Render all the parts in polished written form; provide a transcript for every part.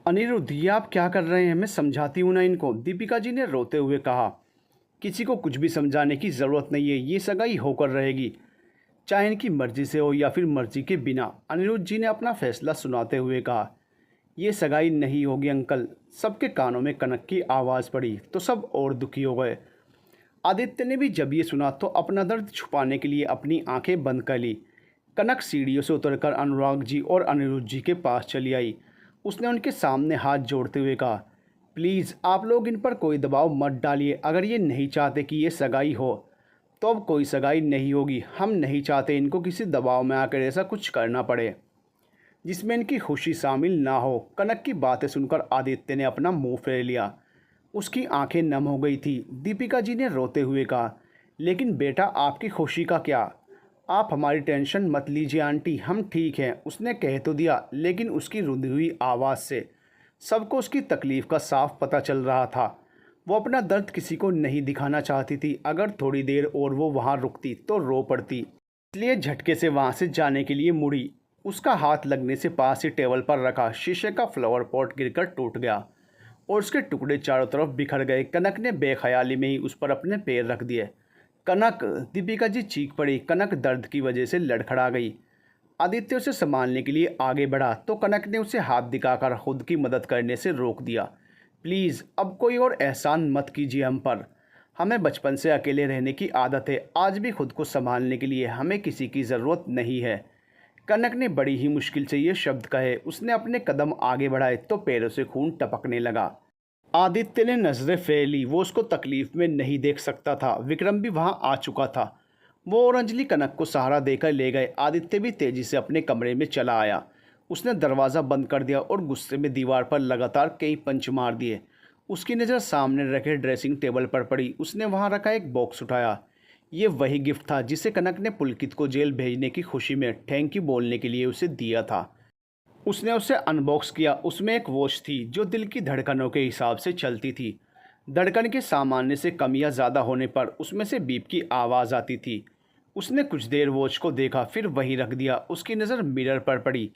अनिरुद्ध, ये आप क्या कर रहे हैं? मैं समझाती हूँ ना इनको। दीपिका जी ने रोते हुए कहा। किसी को कुछ भी समझाने की ज़रूरत नहीं है, ये सगाई होकर रहेगी, चाहे इनकी मर्ज़ी से हो या फिर मर्ज़ी के बिना। अनिरुद्ध जी ने अपना फैसला सुनाते हुए कहा, ये सगाई नहीं होगी अंकल। सबके कानों में कनक की आवाज़ पड़ी तो सब और दुखी हो गए। आदित्य ने भी जब ये सुना तो अपना दर्द छुपाने के लिए अपनी आंखें बंद कर ली। कनक सीढ़ियों से उतरकर अनुराग जी और अनिरुद्ध जी के पास चली आई। उसने उनके सामने हाथ जोड़ते हुए कहा, प्लीज़ आप लोग इन पर कोई दबाव मत डालिए। अगर ये नहीं चाहते कि ये सगाई हो तो अब कोई सगाई नहीं होगी। हम नहीं चाहते इनको किसी दबाव में आकर ऐसा कुछ करना पड़े जिसमें इनकी खुशी शामिल ना हो। कनक की बातें सुनकर आदित्य ने अपना मुंह फेर लिया। उसकी आंखें नम हो गई थी। दीपिका जी ने रोते हुए कहा, लेकिन बेटा आपकी खुशी का क्या? आप हमारी टेंशन मत लीजिए आंटी, हम ठीक हैं। उसने कह तो दिया, लेकिन उसकी रुंधी हुई आवाज़ से सबको उसकी तकलीफ़ का साफ पता चल रहा था। वो अपना दर्द किसी को नहीं दिखाना चाहती थी। अगर थोड़ी देर और वो वहाँ रुकती तो रो पड़ती, इसलिए झटके से वहाँ से जाने के लिए मुड़ी। उसका हाथ लगने से पास ही टेबल पर रखा शीशे का फ्लावर पॉट गिरकर टूट गया और उसके टुकड़े चारों तरफ बिखर गए। कनक ने बेख्याली में ही उस पर अपने पैर रख दिए। कनक! दीपिका जी चीख पड़ी। कनक दर्द की वजह से लड़खड़ा गई। आदित्य उसे संभालने के लिए आगे बढ़ा तो कनक ने उसे हाथ दिखाकर खुद की मदद करने से रोक दिया। प्लीज़ अब कोई और एहसान मत कीजिए हम पर। हमें बचपन से अकेले रहने की आदत है। आज भी खुद को संभालने के लिए हमें किसी की ज़रूरत नहीं है। कनक ने बड़ी ही मुश्किल से ये शब्द कहे। उसने अपने कदम आगे बढ़ाए तो पैरों से खून टपकने लगा। आदित्य ने नज़रें फेर ली। वो उसको तकलीफ में नहीं देख सकता था। विक्रम भी वहाँ आ चुका था। वो और अंजलि कनक को सहारा देकर ले गए। आदित्य भी तेजी से अपने कमरे में चला आया। उसने दरवाज़ा बंद कर दिया और गुस्से में दीवार पर लगातार कई पंच मार दिए। उसकी नज़र सामने रखे ड्रेसिंग टेबल पर पड़ी। उसने वहाँ रखा एक बॉक्स उठाया। ये वही गिफ्ट था जिसे कनक ने पुलकित को जेल भेजने की खुशी में थैंक यू बोलने के लिए उसे दिया था। उसने उसे अनबॉक्स किया। उसमें एक वॉच थी जो दिल की धड़कनों के हिसाब से चलती थी। धड़कन के सामान्य से कम या ज़्यादा होने पर उसमें से बीप की आवाज़ आती थी। उसने कुछ देर वॉच को देखा, फिर वहीं रख दिया। उसकी नज़र मिरर पर पड़ी,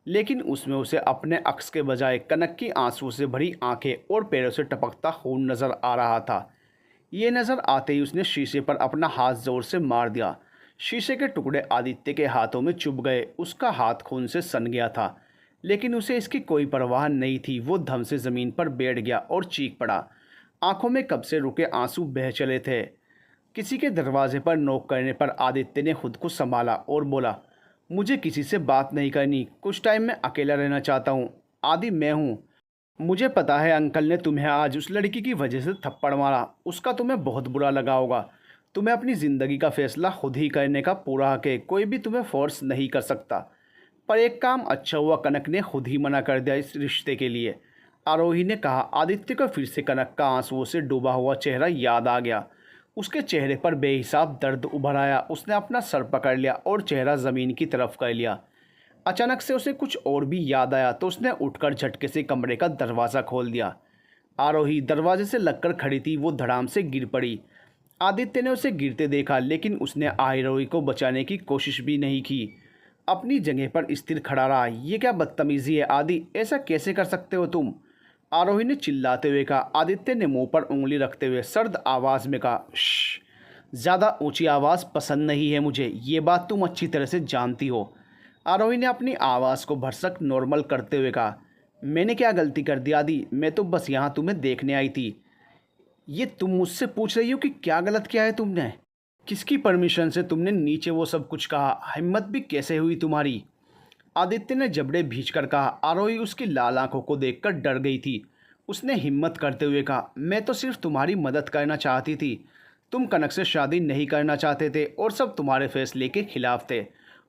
लेकिन उसमें उसे अपने अक्स के बजाय कनक की आंसू से भरी आंखें और पैरों से टपकता खून नज़र आ रहा था। ये नज़र आते ही उसने शीशे पर अपना हाथ ज़ोर से मार दिया। शीशे के टुकड़े आदित्य के हाथों में चुभ गए। उसका हाथ खून से सन गया था, लेकिन उसे इसकी कोई परवाह नहीं थी। वो धम से ज़मीन पर बैठ गया और चीख पड़ा। आंखों में कब से रुके आंसू बह चले थे। किसी के दरवाजे पर नोक करने पर आदित्य ने खुद को संभाला और बोला, मुझे किसी से बात नहीं करनी। कुछ टाइम मैं अकेला रहना चाहता हूँ। आदि मैं हूँ। मुझे पता है अंकल ने तुम्हें आज उस लड़की की वजह से थप्पड़ मारा। उसका तुम्हें बहुत बुरा लगा होगा। तुम्हें अपनी ज़िंदगी का फैसला खुद ही करने का पूरा हक है। कोई भी तुम्हें फोर्स नहीं कर सकता। पर एक काम अच्छा हुआ, कनक ने खुद ही मना कर दिया इस रिश्ते के लिए, आरोही ने कहा। आदित्य को फिर से कनक का आंसुओं से डूबा हुआ चेहरा याद आ गया। उसके चेहरे पर बेहिसाब दर्द उभर आया। उसने अपना सर पकड़ लिया और चेहरा ज़मीन की तरफ कर लिया। अचानक से उसे कुछ और भी याद आया तो उसने उठकर झटके से कमरे का दरवाज़ा खोल दिया। आरोही दरवाजे से लगकर खड़ी थी। वो धड़ाम से गिर पड़ी। आदित्य ने उसे गिरते देखा, लेकिन उसने आरोही को बचाने की कोशिश भी नहीं की। अपनी जगह पर स्थिर खड़ा रहा। ये क्या बदतमीज़ी है आदि, ऐसा कैसे कर सकते हो तुम? आरोही ने चिल्लाते हुए कहा। आदित्य ने मुंह पर उंगली रखते हुए सर्द आवाज़ में कहा, श्श, ज़्यादा ऊंची आवाज़ पसंद नहीं है मुझे। ये बात तुम अच्छी तरह से जानती हो। आरोही ने अपनी आवाज़ को भरसक नॉर्मल करते हुए कहा, मैंने क्या गलती कर दी आदि? मैं तो बस यहाँ तुम्हें देखने आई थी। ये तुम मुझसे पूछ रही हो कि क्या गलत किया है तुमने? किसकी परमिशन से तुमने नीचे वो सब कुछ कहा? हिम्मत भी कैसे हुई तुम्हारी? आदित्य ने जबड़े भींचकर कहा। आरोही उसकी लाल आंखों को देखकर डर गई थी। उसने हिम्मत करते हुए कहा, मैं तो सिर्फ तुम्हारी मदद करना चाहती थी। तुम कनक से शादी नहीं करना चाहते थे और सब तुम्हारे फैसले के खिलाफ थे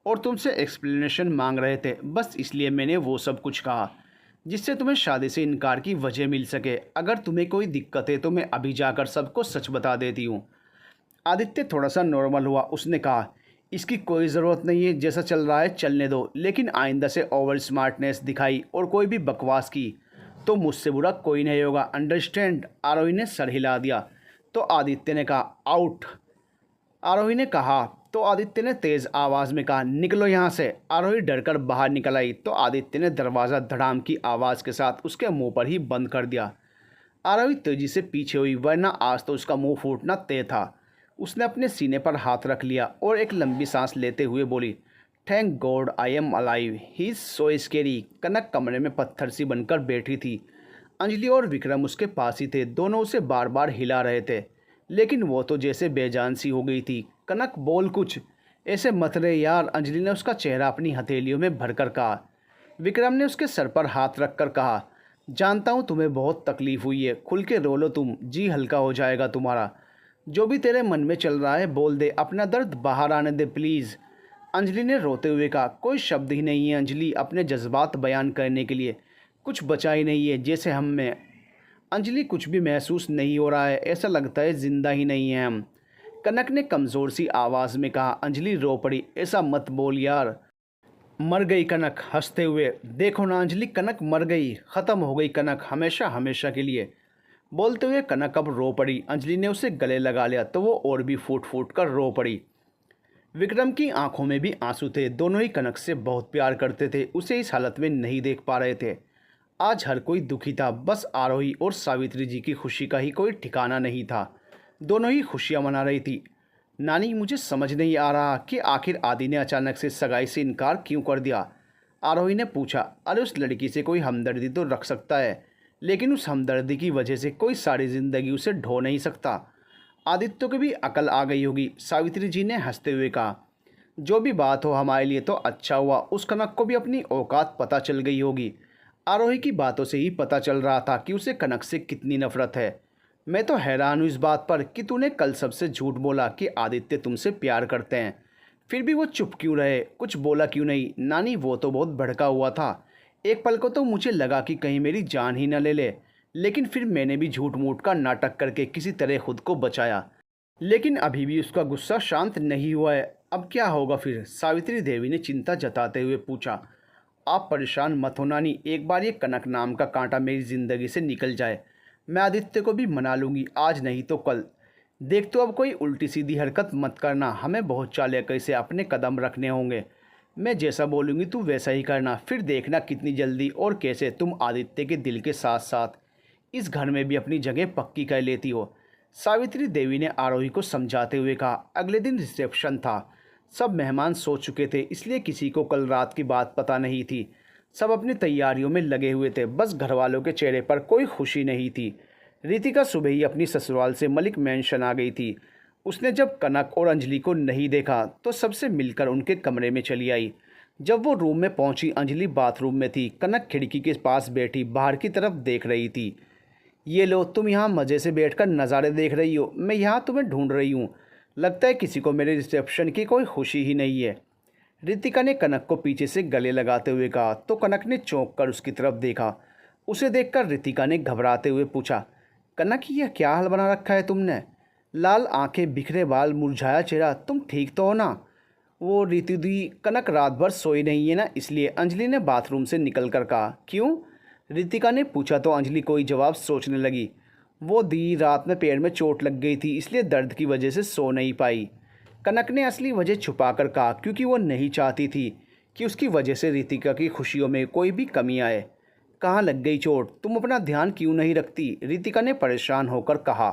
और तुमसे एक्सप्लेनेशन मांग रहे थे। बस इसलिए मैंने वो सब कुछ कहा जिससे तुम्हें शादी से इनकार की वजह मिल सके। अगर तुम्हें कोई दिक्कत है तो मैं अभी जाकर सबको सच बता देती हूँ। आदित्य थोड़ा सा नॉर्मल हुआ। उसने कहा, इसकी कोई ज़रूरत नहीं है। जैसा चल रहा है चलने दो, लेकिन आइंदा से ओवर स्मार्टनेस दिखाई और कोई भी बकवास की तो मुझसे बुरा कोई नहीं होगा, अंडरस्टैंड? आरोही ने सर हिला दिया तो आदित्य ने कहा, आउट। आरोही ने कहा तो आदित्य ने तेज़ आवाज़ में कहा, निकलो यहाँ से। आरोही डरकर बाहर निकल आई तो आदित्य ने दरवाज़ा धड़ाम की आवाज़ के साथ उसके मुंह पर ही बंद कर दिया। आरोही तेजी से पीछे हुई, वरना आज तो उसका मुंह फूटना तय था। उसने अपने सीने पर हाथ रख लिया और एक लंबी सांस लेते हुए बोली, thank God I am alive, he is so scary. Kanak कमरे में पत्थर सी बनकर बैठी थी। अंजलि और विक्रम उसके पास ही थे। दोनों उसे बार बार हिला रहे थे, लेकिन वो तो जैसे बेजान सी हो गई थी। कनक बोल कुछ, ऐसे मत रहे यार, अंजलि ने उसका चेहरा अपनी हथेलियों में भरकर कहा। विक्रम ने उसके सर पर हाथ रखकर कहा, जानता हूँ तुम्हें बहुत तकलीफ़ हुई है, खुल के रो लो तुम, जी हल्का हो जाएगा तुम्हारा। जो भी तेरे मन में चल रहा है बोल दे, अपना दर्द बाहर आने दे प्लीज़। अंजलि ने रोते हुए कहा, कोई शब्द ही नहीं है अंजलि अपने जज्बात बयान करने के लिए, कुछ बचा ही नहीं है जैसे हम में। अंजलि कुछ भी महसूस नहीं हो रहा है, ऐसा लगता है ज़िंदा ही नहीं है हम। कनक ने कमज़ोर सी आवाज़ में कहा। अंजलि रो पड़ी, ऐसा मत बोल यार। मर गई कनक हंसते हुए, देखो ना अंजलि, कनक मर गई, ख़त्म हो गई कनक, हमेशा हमेशा के लिए। बोलते हुए कनक अब रो पड़ी। अंजलि ने उसे गले लगा लिया तो वो और भी फूट फूट कर रो पड़ी। विक्रम की आंखों में भी आंसू थे। दोनों ही कनक से बहुत प्यार करते थे, उसे इस हालत में नहीं देख पा रहे थे। आज हर कोई दुखी था, बस आरोही और सावित्री जी की खुशी का ही कोई ठिकाना नहीं था। दोनों ही खुशियाँ मना रही थी। नानी, मुझे समझ नहीं आ रहा कि आखिर आदि ने अचानक से सगाई से इनकार क्यों कर दिया। आरोही ने पूछा। अरे उस लड़की से कोई हमदर्दी तो रख सकता है, लेकिन उस हमदर्दी की वजह से कोई सारी ज़िंदगी उसे ढो नहीं सकता। आदित्य को भी अकल आ गई होगी, सावित्री जी ने हंसते हुए कहा। जो भी बात हो, हमारे लिए तो अच्छा हुआ, उस कनक को भी अपनी औकात पता चल गई होगी। आरोही की बातों से ही पता चल रहा था कि उसे कनक से कितनी नफरत है। मैं तो हैरान हूँ इस बात पर कि तूने कल सबसे झूठ बोला कि आदित्य तुमसे प्यार करते हैं, फिर भी वो चुप क्यों रहे, कुछ बोला क्यों नहीं। नानी, वो तो बहुत भड़का हुआ था, एक पल को तो मुझे लगा कि कहीं मेरी जान ही न ले ले, लेकिन फिर मैंने भी झूठ मूठ का नाटक करके किसी तरह खुद को बचाया। लेकिन अभी भी उसका गुस्सा शांत नहीं हुआ है, अब क्या होगा फिर? सावित्री देवी ने चिंता जताते हुए पूछा। आप परेशान मत हो नानी, एक बार ये कनक नाम का कांटा मेरी ज़िंदगी से निकल जाए, मैं आदित्य को भी मना लूँगी, आज नहीं तो कल। देख तो अब कोई उल्टी सीधी हरकत मत करना, हमें बहुत चालाकी से अपने कदम रखने होंगे। मैं जैसा बोलूँगी तू वैसा ही करना, फिर देखना कितनी जल्दी और कैसे तुम आदित्य के दिल के साथ साथ इस घर में भी अपनी जगह पक्की कर लेती हो। सावित्री देवी ने आरोही को समझाते हुए कहा। अगले दिन रिसेप्शन था। सब मेहमान सो चुके थे, इसलिए किसी को कल रात की बात पता नहीं थी। सब अपनी तैयारियों में लगे हुए थे, बस घरवालों के चेहरे पर कोई खुशी नहीं थी। रितिका सुबह ही अपनी ससुराल से मलिक मैंशन आ गई थी। उसने जब कनक और अंजलि को नहीं देखा तो सबसे मिलकर उनके कमरे में चली आई। जब वो रूम में पहुंची, अंजलि बाथरूम में थी। कनक खिड़की के पास बैठी बाहर की तरफ देख रही थी। ये लो, तुम यहाँ मज़े से बैठकर नज़ारे देख रही हो, मैं यहाँ तुम्हें ढूंढ रही हूँ। लगता है किसी को मेरे रिसेप्शन की कोई खुशी ही नहीं है। रितिका ने कनक को पीछे से गले लगाते हुए कहा तो कनक ने चौंक कर उसकी तरफ देखा। उसे देखकर रितिका ने घबराते हुए पूछा, कनक, यह क्या हाल बना रखा है तुमने? लाल आंखें, बिखरे बाल, मुरझाया चेहरा, तुम ठीक तो हो ना? वो रीति दी, कनक रात भर सोई नहीं है ना, इसलिए, अंजलि ने बाथरूम से निकल कर कहा। क्यों? रितिका ने पूछा तो अंजलि कोई जवाब सोचने लगी। वो दी, रात में पैर में चोट लग गई थी, इसलिए दर्द की वजह से सो नहीं पाई। कनक ने असली वजह छुपाकर कहा, क्योंकि वो नहीं चाहती थी कि उसकी वजह से रितिका की खुशियों में कोई भी कमी आए। कहाँ लग गई चोट? तुम अपना ध्यान क्यों नहीं रखती? रितिका ने परेशान होकर कहा।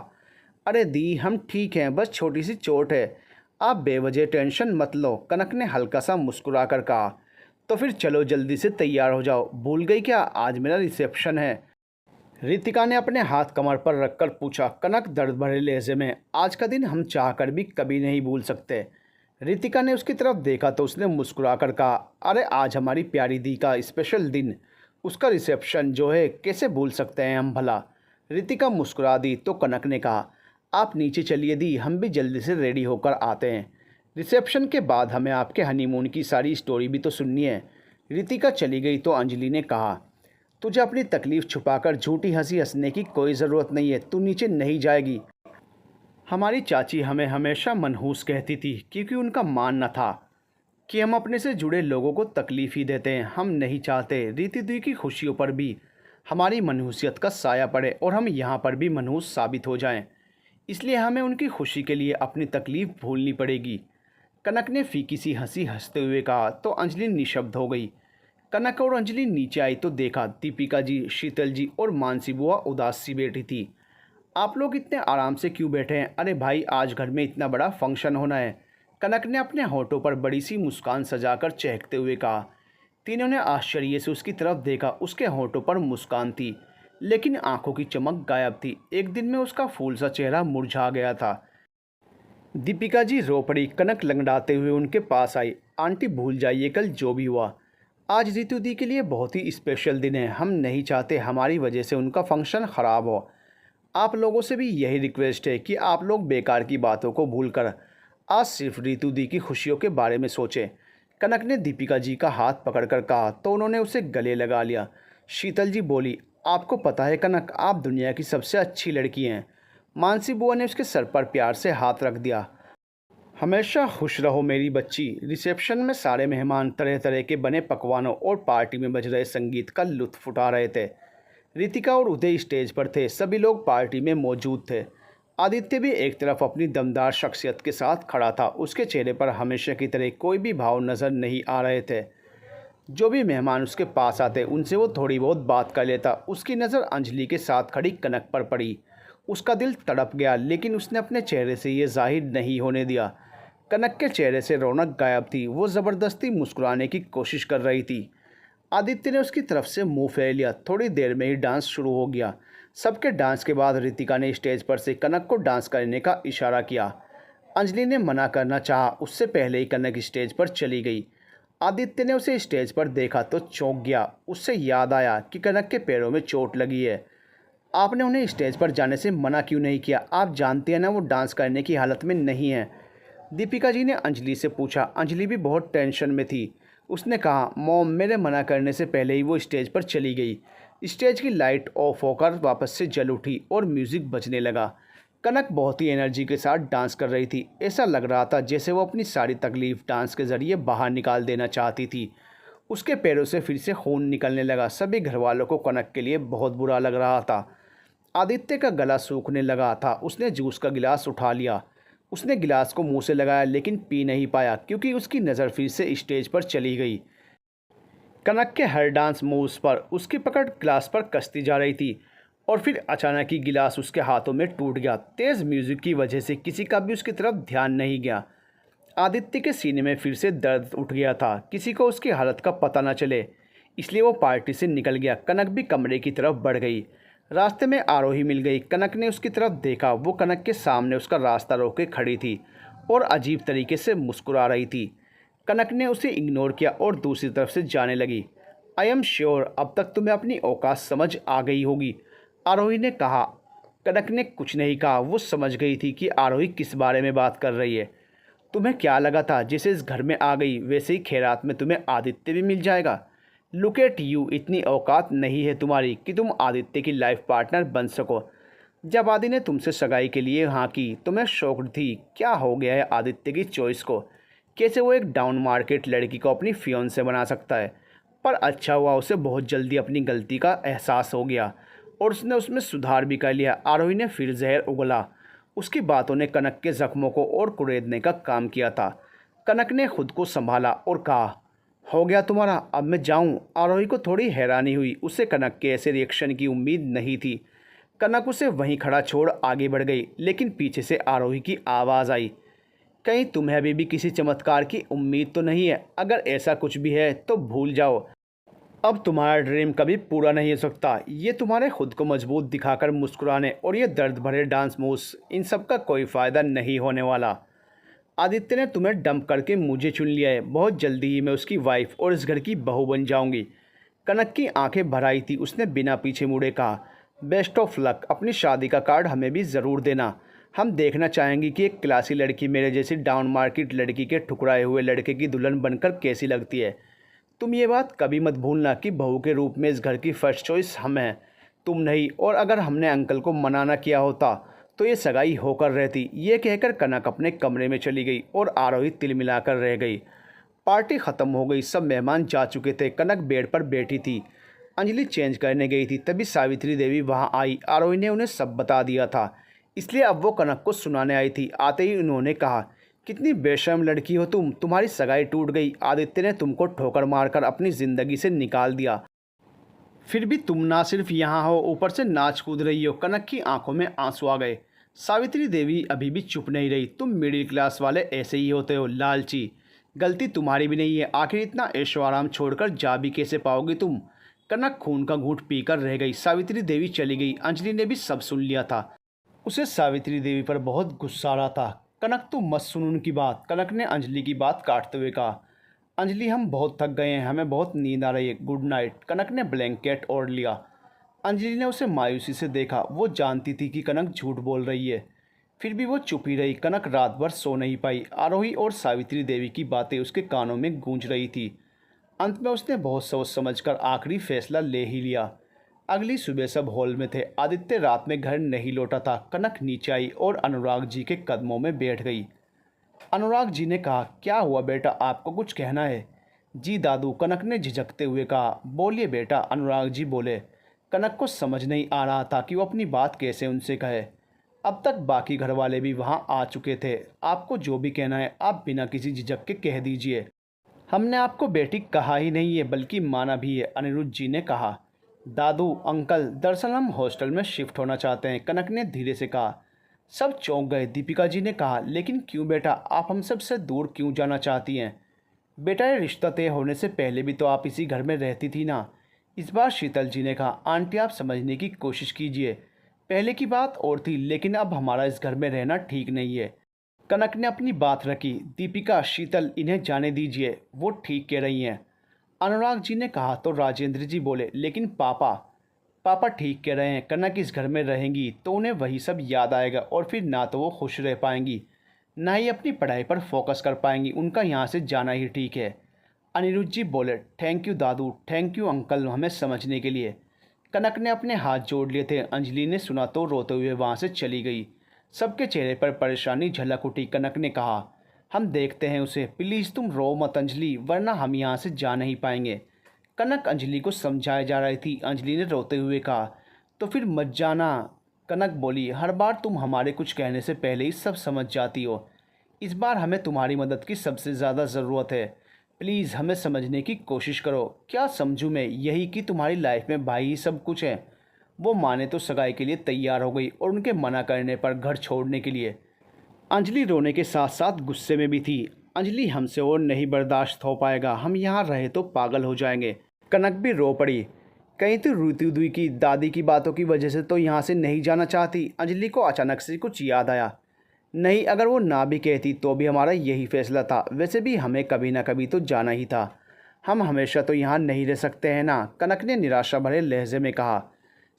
अरे दी, हम ठीक हैं, बस छोटी सी चोट है, आप बेवजह टेंशन मत लो, कनक ने हल्का सा मुस्कुरा कर कहा। तो फिर चलो जल्दी से तैयार हो जाओ, भूल गई क्या, आज मेरा रिसेप्शन है? रितिका ने अपने हाथ कमर पर रखकर पूछा। कनक दर्द भरे लहजे में, आज का दिन हम चाहकर भी कभी नहीं भूल सकते। रितिका ने उसकी तरफ देखा तो उसने मुस्कुरा कर कहा, अरे आज हमारी प्यारी दी का स्पेशल दिन, उसका रिसेप्शन जो है, कैसे भूल सकते हैं हम भला। रितिका मुस्कुरा दी तो कनक ने कहा, आप नीचे चलिए दी, हम भी जल्दी से रेडी होकर आते हैं। रिसेप्शन के बाद हमें आपके हनीमून की सारी स्टोरी भी तो सुननी है। रितिका चली गई तो अंजलि ने कहा, तुझे अपनी तकलीफ़ छुपाकर झूठी हंसी हंसने की कोई ज़रूरत नहीं है, तू नीचे नहीं जाएगी। हमारी चाची हमें हमेशा मनहूस कहती थी, क्योंकि उनका मानना था कि हम अपने से जुड़े लोगों को तकलीफ़ ही देते हैं। हम नहीं चाहते रीति दी की खुशियों पर भी हमारी मनहूसियत का साया पड़े और हम यहाँ पर भी मनहूस साबित हो जाएं। इसलिए हमें उनकी खुशी के लिए अपनी तकलीफ़ भूलनी पड़ेगी। कनक ने फीकी सी हंसी हंसते हुए कहा तो अंजलि निशब्द हो गई। कनक और अंजलि नीचे आई तो देखा दीपिका जी, शीतल जी और मानसी बुआ उदास सी बैठी थी। आप लोग इतने आराम से क्यों बैठे हैं? अरे भाई, आज घर में इतना बड़ा फंक्शन होना है। कनक ने अपने होठों पर बड़ी सी मुस्कान सजाकर चहकते हुए कहा। तीनों ने आश्चर्य से उसकी तरफ देखा। उसके होठों पर मुस्कान थी, लेकिन आंखों की चमक गायब थी। एक दिन में उसका फूल सा चेहरा मुरझा गया था। दीपिका जी रो पड़ी। कनक लंगड़ाते हुए उनके पास आई। आंटी, भूल जाइए कल जो भी हुआ। आज रितु दी के लिए बहुत ही स्पेशल दिन है। हम नहीं चाहते हमारी वजह से उनका फंक्शन ख़राब हो। आप लोगों से भी यही रिक्वेस्ट है कि आप लोग बेकार की बातों को भूलकर आज सिर्फ रितु दी की खुशियों के बारे में सोचें। कनक ने दीपिका जी का हाथ पकड़कर कहा तो उन्होंने उसे गले लगा लिया। शीतल जी बोली, आपको पता है कनक, आप दुनिया की सबसे अच्छी लड़की हैं। मानसी बुआ ने उसके सर पर प्यार से हाथ रख दिया। हमेशा खुश रहो मेरी बच्ची। रिसेप्शन में सारे मेहमान तरह तरह के बने पकवानों और पार्टी में बज रहे संगीत का लुत्फ उठा रहे थे। रितिका और उदय स्टेज पर थे। सभी लोग पार्टी में मौजूद थे। आदित्य भी एक तरफ अपनी दमदार शख्सियत के साथ खड़ा था। उसके चेहरे पर हमेशा की तरह कोई भी भाव नज़र नहीं आ रहे थे। जो भी मेहमान उसके पास आते उनसे वो थोड़ी बहुत बात कर लेता। उसकी नज़र अंजलि के साथ खड़ी कनक पर पड़ी। उसका दिल तड़प गया, लेकिन उसने अपने चेहरे से ये जाहिर नहीं होने दिया। कनक के चेहरे से रौनक गायब थी। वो ज़बरदस्ती मुस्कुराने की कोशिश कर रही थी। आदित्य ने उसकी तरफ से मुंह फेर लिया। थोड़ी देर में ही डांस शुरू हो गया। सबके डांस के बाद रितिका ने स्टेज पर से कनक को डांस करने का इशारा किया। अंजलि ने मना करना चाहा, उससे पहले ही कनक स्टेज पर चली गई। आदित्य ने उसे स्टेज पर देखा तो चौंक गया। उससे याद आया कि कनक के पैरों में चोट लगी है। आपने उन्हें स्टेज पर जाने से मना क्यों नहीं किया? आप जानते हैं ना वो डांस करने की हालत में नहीं है। दीपिका जी ने अंजलि से पूछा। अंजलि भी बहुत टेंशन में थी। उसने कहा, मॉम, मेरे मना करने से पहले ही वो स्टेज पर चली गई। स्टेज की लाइट ऑफ होकर वापस से जल उठी और म्यूज़िक बजने लगा। कनक बहुत ही एनर्जी के साथ डांस कर रही थी। ऐसा लग रहा था जैसे वो अपनी सारी तकलीफ़ डांस के ज़रिए बाहर निकाल देना चाहती थी। उसके पैरों से फिर से खून निकलने लगा। सभी घरवालों को कनक के लिए बहुत बुरा लग रहा था। आदित्य का गला सूखने लगा था। उसने जूस का गिलास उठा लिया। उसने गिलास को मुंह से लगाया, लेकिन पी नहीं पाया क्योंकि उसकी नज़र फिर से स्टेज पर चली गई। कनक के हर डांस मूव्स पर उसकी पकड़ गिलास पर कसती जा रही थी और फिर अचानक ही गिलास उसके हाथों में टूट गया। तेज़ म्यूज़िक की वजह से किसी का भी उसकी तरफ ध्यान नहीं गया। आदित्य के सीने में फिर से दर्द उठ गया था। किसी को उसकी हालत का पता न चले, इसलिए वो पार्टी से निकल गया। कनक भी कमरे की तरफ बढ़ गई। रास्ते में आरोही मिल गई। कनक ने उसकी तरफ देखा। वो कनक के सामने उसका रास्ता रोक के खड़ी थी और अजीब तरीके से मुस्कुरा रही थी। कनक ने उसे इग्नोर किया और दूसरी तरफ से जाने लगी। आई एम श्योर अब तक तुम्हें अपनी औकात समझ आ गई होगी, आरोही ने कहा। कनक ने कुछ नहीं कहा। वो समझ गई थी कि आरोही किस बारे में बात कर रही है। तुम्हें क्या लगा था जैसे इस घर में आ गई वैसे ही खैरात में तुम्हें आदित्य भी मिल जाएगा? लुक एट यू, इतनी औकात नहीं है तुम्हारी कि तुम आदित्य की लाइफ पार्टनर बन सको। जब आदि ने तुमसे सगाई के लिए हाँ की तो मैं शॉक्ड थी। क्या हो गया है आदित्य की चॉइस को? कैसे वो एक डाउन मार्केट लड़की को अपनी फियोंसे बना सकता है? पर अच्छा हुआ उसे बहुत जल्दी अपनी गलती का एहसास हो गया और उसने उसमें सुधार भी कर लिया। आरोही ने फिर जहर उगला। उसकी बातों ने कनक के जख्मों को और कुरेदने का काम किया था। कनक ने खुद को संभाला और कहा, हो गया तुम्हारा, अब मैं जाऊं? आरोही को थोड़ी हैरानी हुई। उसे कनक के ऐसे रिएक्शन की उम्मीद नहीं थी। कनक उसे वहीं खड़ा छोड़ आगे बढ़ गई, लेकिन पीछे से आरोही की आवाज़ आई, कहीं तुम्हें अभी भी किसी चमत्कार की उम्मीद तो नहीं है? अगर ऐसा कुछ भी है तो भूल जाओ। अब तुम्हारा ड्रीम कभी पूरा नहीं हो सकता। ये तुम्हारे खुद को मजबूत दिखाकर मुस्कुराने और ये दर्द भरे डांस मूव्स, इन सब का कोई फ़ायदा नहीं होने वाला। आदित्य ने तुम्हें डंप करके मुझे चुन लिया है। बहुत जल्दी ही मैं उसकी वाइफ और इस घर की बहू बन जाऊंगी। कनक की आंखें भर आई थी। उसने बिना पीछे मुड़े कहा, बेस्ट ऑफ लक। अपनी शादी का कार्ड हमें भी ज़रूर देना। हम देखना चाहेंगे कि एक क्लासी लड़की मेरे जैसी डाउन मार्केट लड़की के ठुकराए हुए लड़के की दुल्हन बनकर कैसी लगती है। तुम ये बात कभी मत भूलना कि बहू के रूप में इस घर की फर्स्ट चॉइस हम हैं, तुम नहीं। और अगर हमने अंकल को मना ना किया होता तो ये सगाई होकर रहती। ये कहकर कनक अपने कमरे में चली गई और आरोही तिल मिलाकर रह गई। पार्टी ख़त्म हो गई। सब मेहमान जा चुके थे। कनक बेड पर बैठी थी। अंजलि चेंज करने गई थी। तभी सावित्री देवी वहां आई। आरोही ने उन्हें सब बता दिया था। इसलिए अब वो कनक को सुनाने आई थी। आते ही उन्होंने कहा, कितनी बेशर्म लड़की हो तुम, तुम्हारी सगाई टूट गई, आदित्य ने तुमको ठोकर मारकर अपनी ज़िंदगी से निकाल दिया, फिर भी तुम ना सिर्फ यहाँ हो, ऊपर से नाच कूद रही हो। कनक की आंखों में आंसू आ गए। सावित्री देवी अभी भी चुप नहीं रही। तुम मिडिल क्लास वाले ऐसे ही होते हो, लालची। गलती तुम्हारी भी नहीं है, आखिर इतना ऐशो आराम छोड़कर जा भी कैसे पाओगी तुम। कनक खून का घूंट पीकर रह गई। सावित्री देवी चली गई। अंजलि ने भी सब सुन लिया था। उसे सावित्री देवी पर बहुत गुस्सा आ रहा था। कनक तू मत सुन उनकी बात, कनक ने अंजलि की बात काटते हुए कहा। अंजलि हम बहुत थक गए हैं, हमें बहुत नींद आ रही है, गुड नाइट। कनक ने ब्लैंकेट ओढ़ लिया। अंजलि ने उसे मायूसी से देखा। वो जानती थी कि कनक झूठ बोल रही है, फिर भी वो चुप ही रही। कनक रात भर सो नहीं पाई। आरोही और सावित्री देवी की बातें उसके कानों में गूंज रही थी। अंत में उसने बहुत सोच समझकर आखिरी फैसला ले ही लिया। अगली सुबह सब हॉल में थे। आदित्य रात में घर नहीं लौटा था। कनक नीचे आई और अनुराग जी के कदमों में बैठ गई। अनुराग जी ने कहा, क्या हुआ बेटा, आपको कुछ कहना है? जी दादू, कनक ने झिझकते हुए कहा। बोलिए बेटा, अनुराग जी बोले। कनक को समझ नहीं आ रहा था कि वो अपनी बात कैसे उनसे कहे। अब तक बाकी घर वाले भी वहाँ आ चुके थे। आपको जो भी कहना है आप बिना किसी झिझक के कह दीजिए। हमने आपको बेटी कहा ही नहीं है, बल्कि माना भी है, अनिरुद्ध जी ने कहा। दादू अंकल, दरअसल हम हॉस्टल में शिफ्ट होना चाहते हैं, कनक ने धीरे से कहा। सब चौंक गए। दीपिका जी ने कहा, लेकिन क्यों बेटा, आप हम सब से दूर क्यों जाना चाहती हैं? बेटा ये रिश्ता तय होने से पहले भी तो आप इसी घर में रहती थी ना। इस बार शीतल जी ने कहा, आंटी आप समझने की कोशिश कीजिए, पहले की बात और थी, लेकिन अब हमारा इस घर में रहना ठीक नहीं है। कनक ने अपनी बात रखी। दीपिका, शीतल, इन्हें जाने दीजिए, वो ठीक कह रही हैं। अनुराग जी ने कहा तो राजेंद्र जी बोले, लेकिन पापा। पापा ठीक कह रहे हैं, कनक इस घर में रहेंगी तो उन्हें वही सब याद आएगा और फिर ना तो वो खुश रह पाएंगी, ना ही अपनी पढ़ाई पर फोकस कर पाएंगी। उनका यहाँ से जाना ही ठीक है। अनिरुद्ध जी बोले, thank you Dadu, thank you uncle हमें समझने के लिए। कनक ने अपने हाथ जोड़ लिए थे। अंजलि ने सुना तो रोते हुए वहाँ से चली गई। सबके चेहरे पर परेशानी झलक उठी। कनक ने कहा, हम देखते हैं उसे, प्लीज़ तुम रो मत अंजलि, वरना हम यहाँ से जा नहीं पाएंगे। कनक अंजलि को समझाए जा रही थी। अंजलि ने रोते हुए कहा, तो फिर मत जाना। कनक बोली, हर बार तुम हमारे कुछ कहने से पहले ही सब समझ जाती हो। इस बार हमें तुम्हारी मदद की सबसे ज़्यादा ज़रूरत है। प्लीज़ हमें समझने की कोशिश करो। क्या समझूं मैं, यही कि तुम्हारी लाइफ में भाई ही सब कुछ है। वो माने तो सगाई के लिए तैयार हो गई और उनके मना करने पर घर छोड़ने के लिए। अंजलि रोने के साथ साथ गुस्से में भी थी। अंजलि हमसे और नहीं बर्दाश्त हो पाएगा, हम यहाँ रहे तो पागल हो जाएंगे। कनक भी रो पड़ी। कहीं तो रूती दुई की दादी की बातों की वजह से तो यहाँ से नहीं जाना चाहती। अंजलि को अचानक से कुछ याद आया। नहीं, अगर वो ना भी कहती तो भी हमारा यही फैसला था। वैसे भी हमें कभी ना कभी तो जाना ही था। हम हमेशा तो यहाँ नहीं रह सकते हैं ना, कनक ने निराशा भरे लहजे में कहा।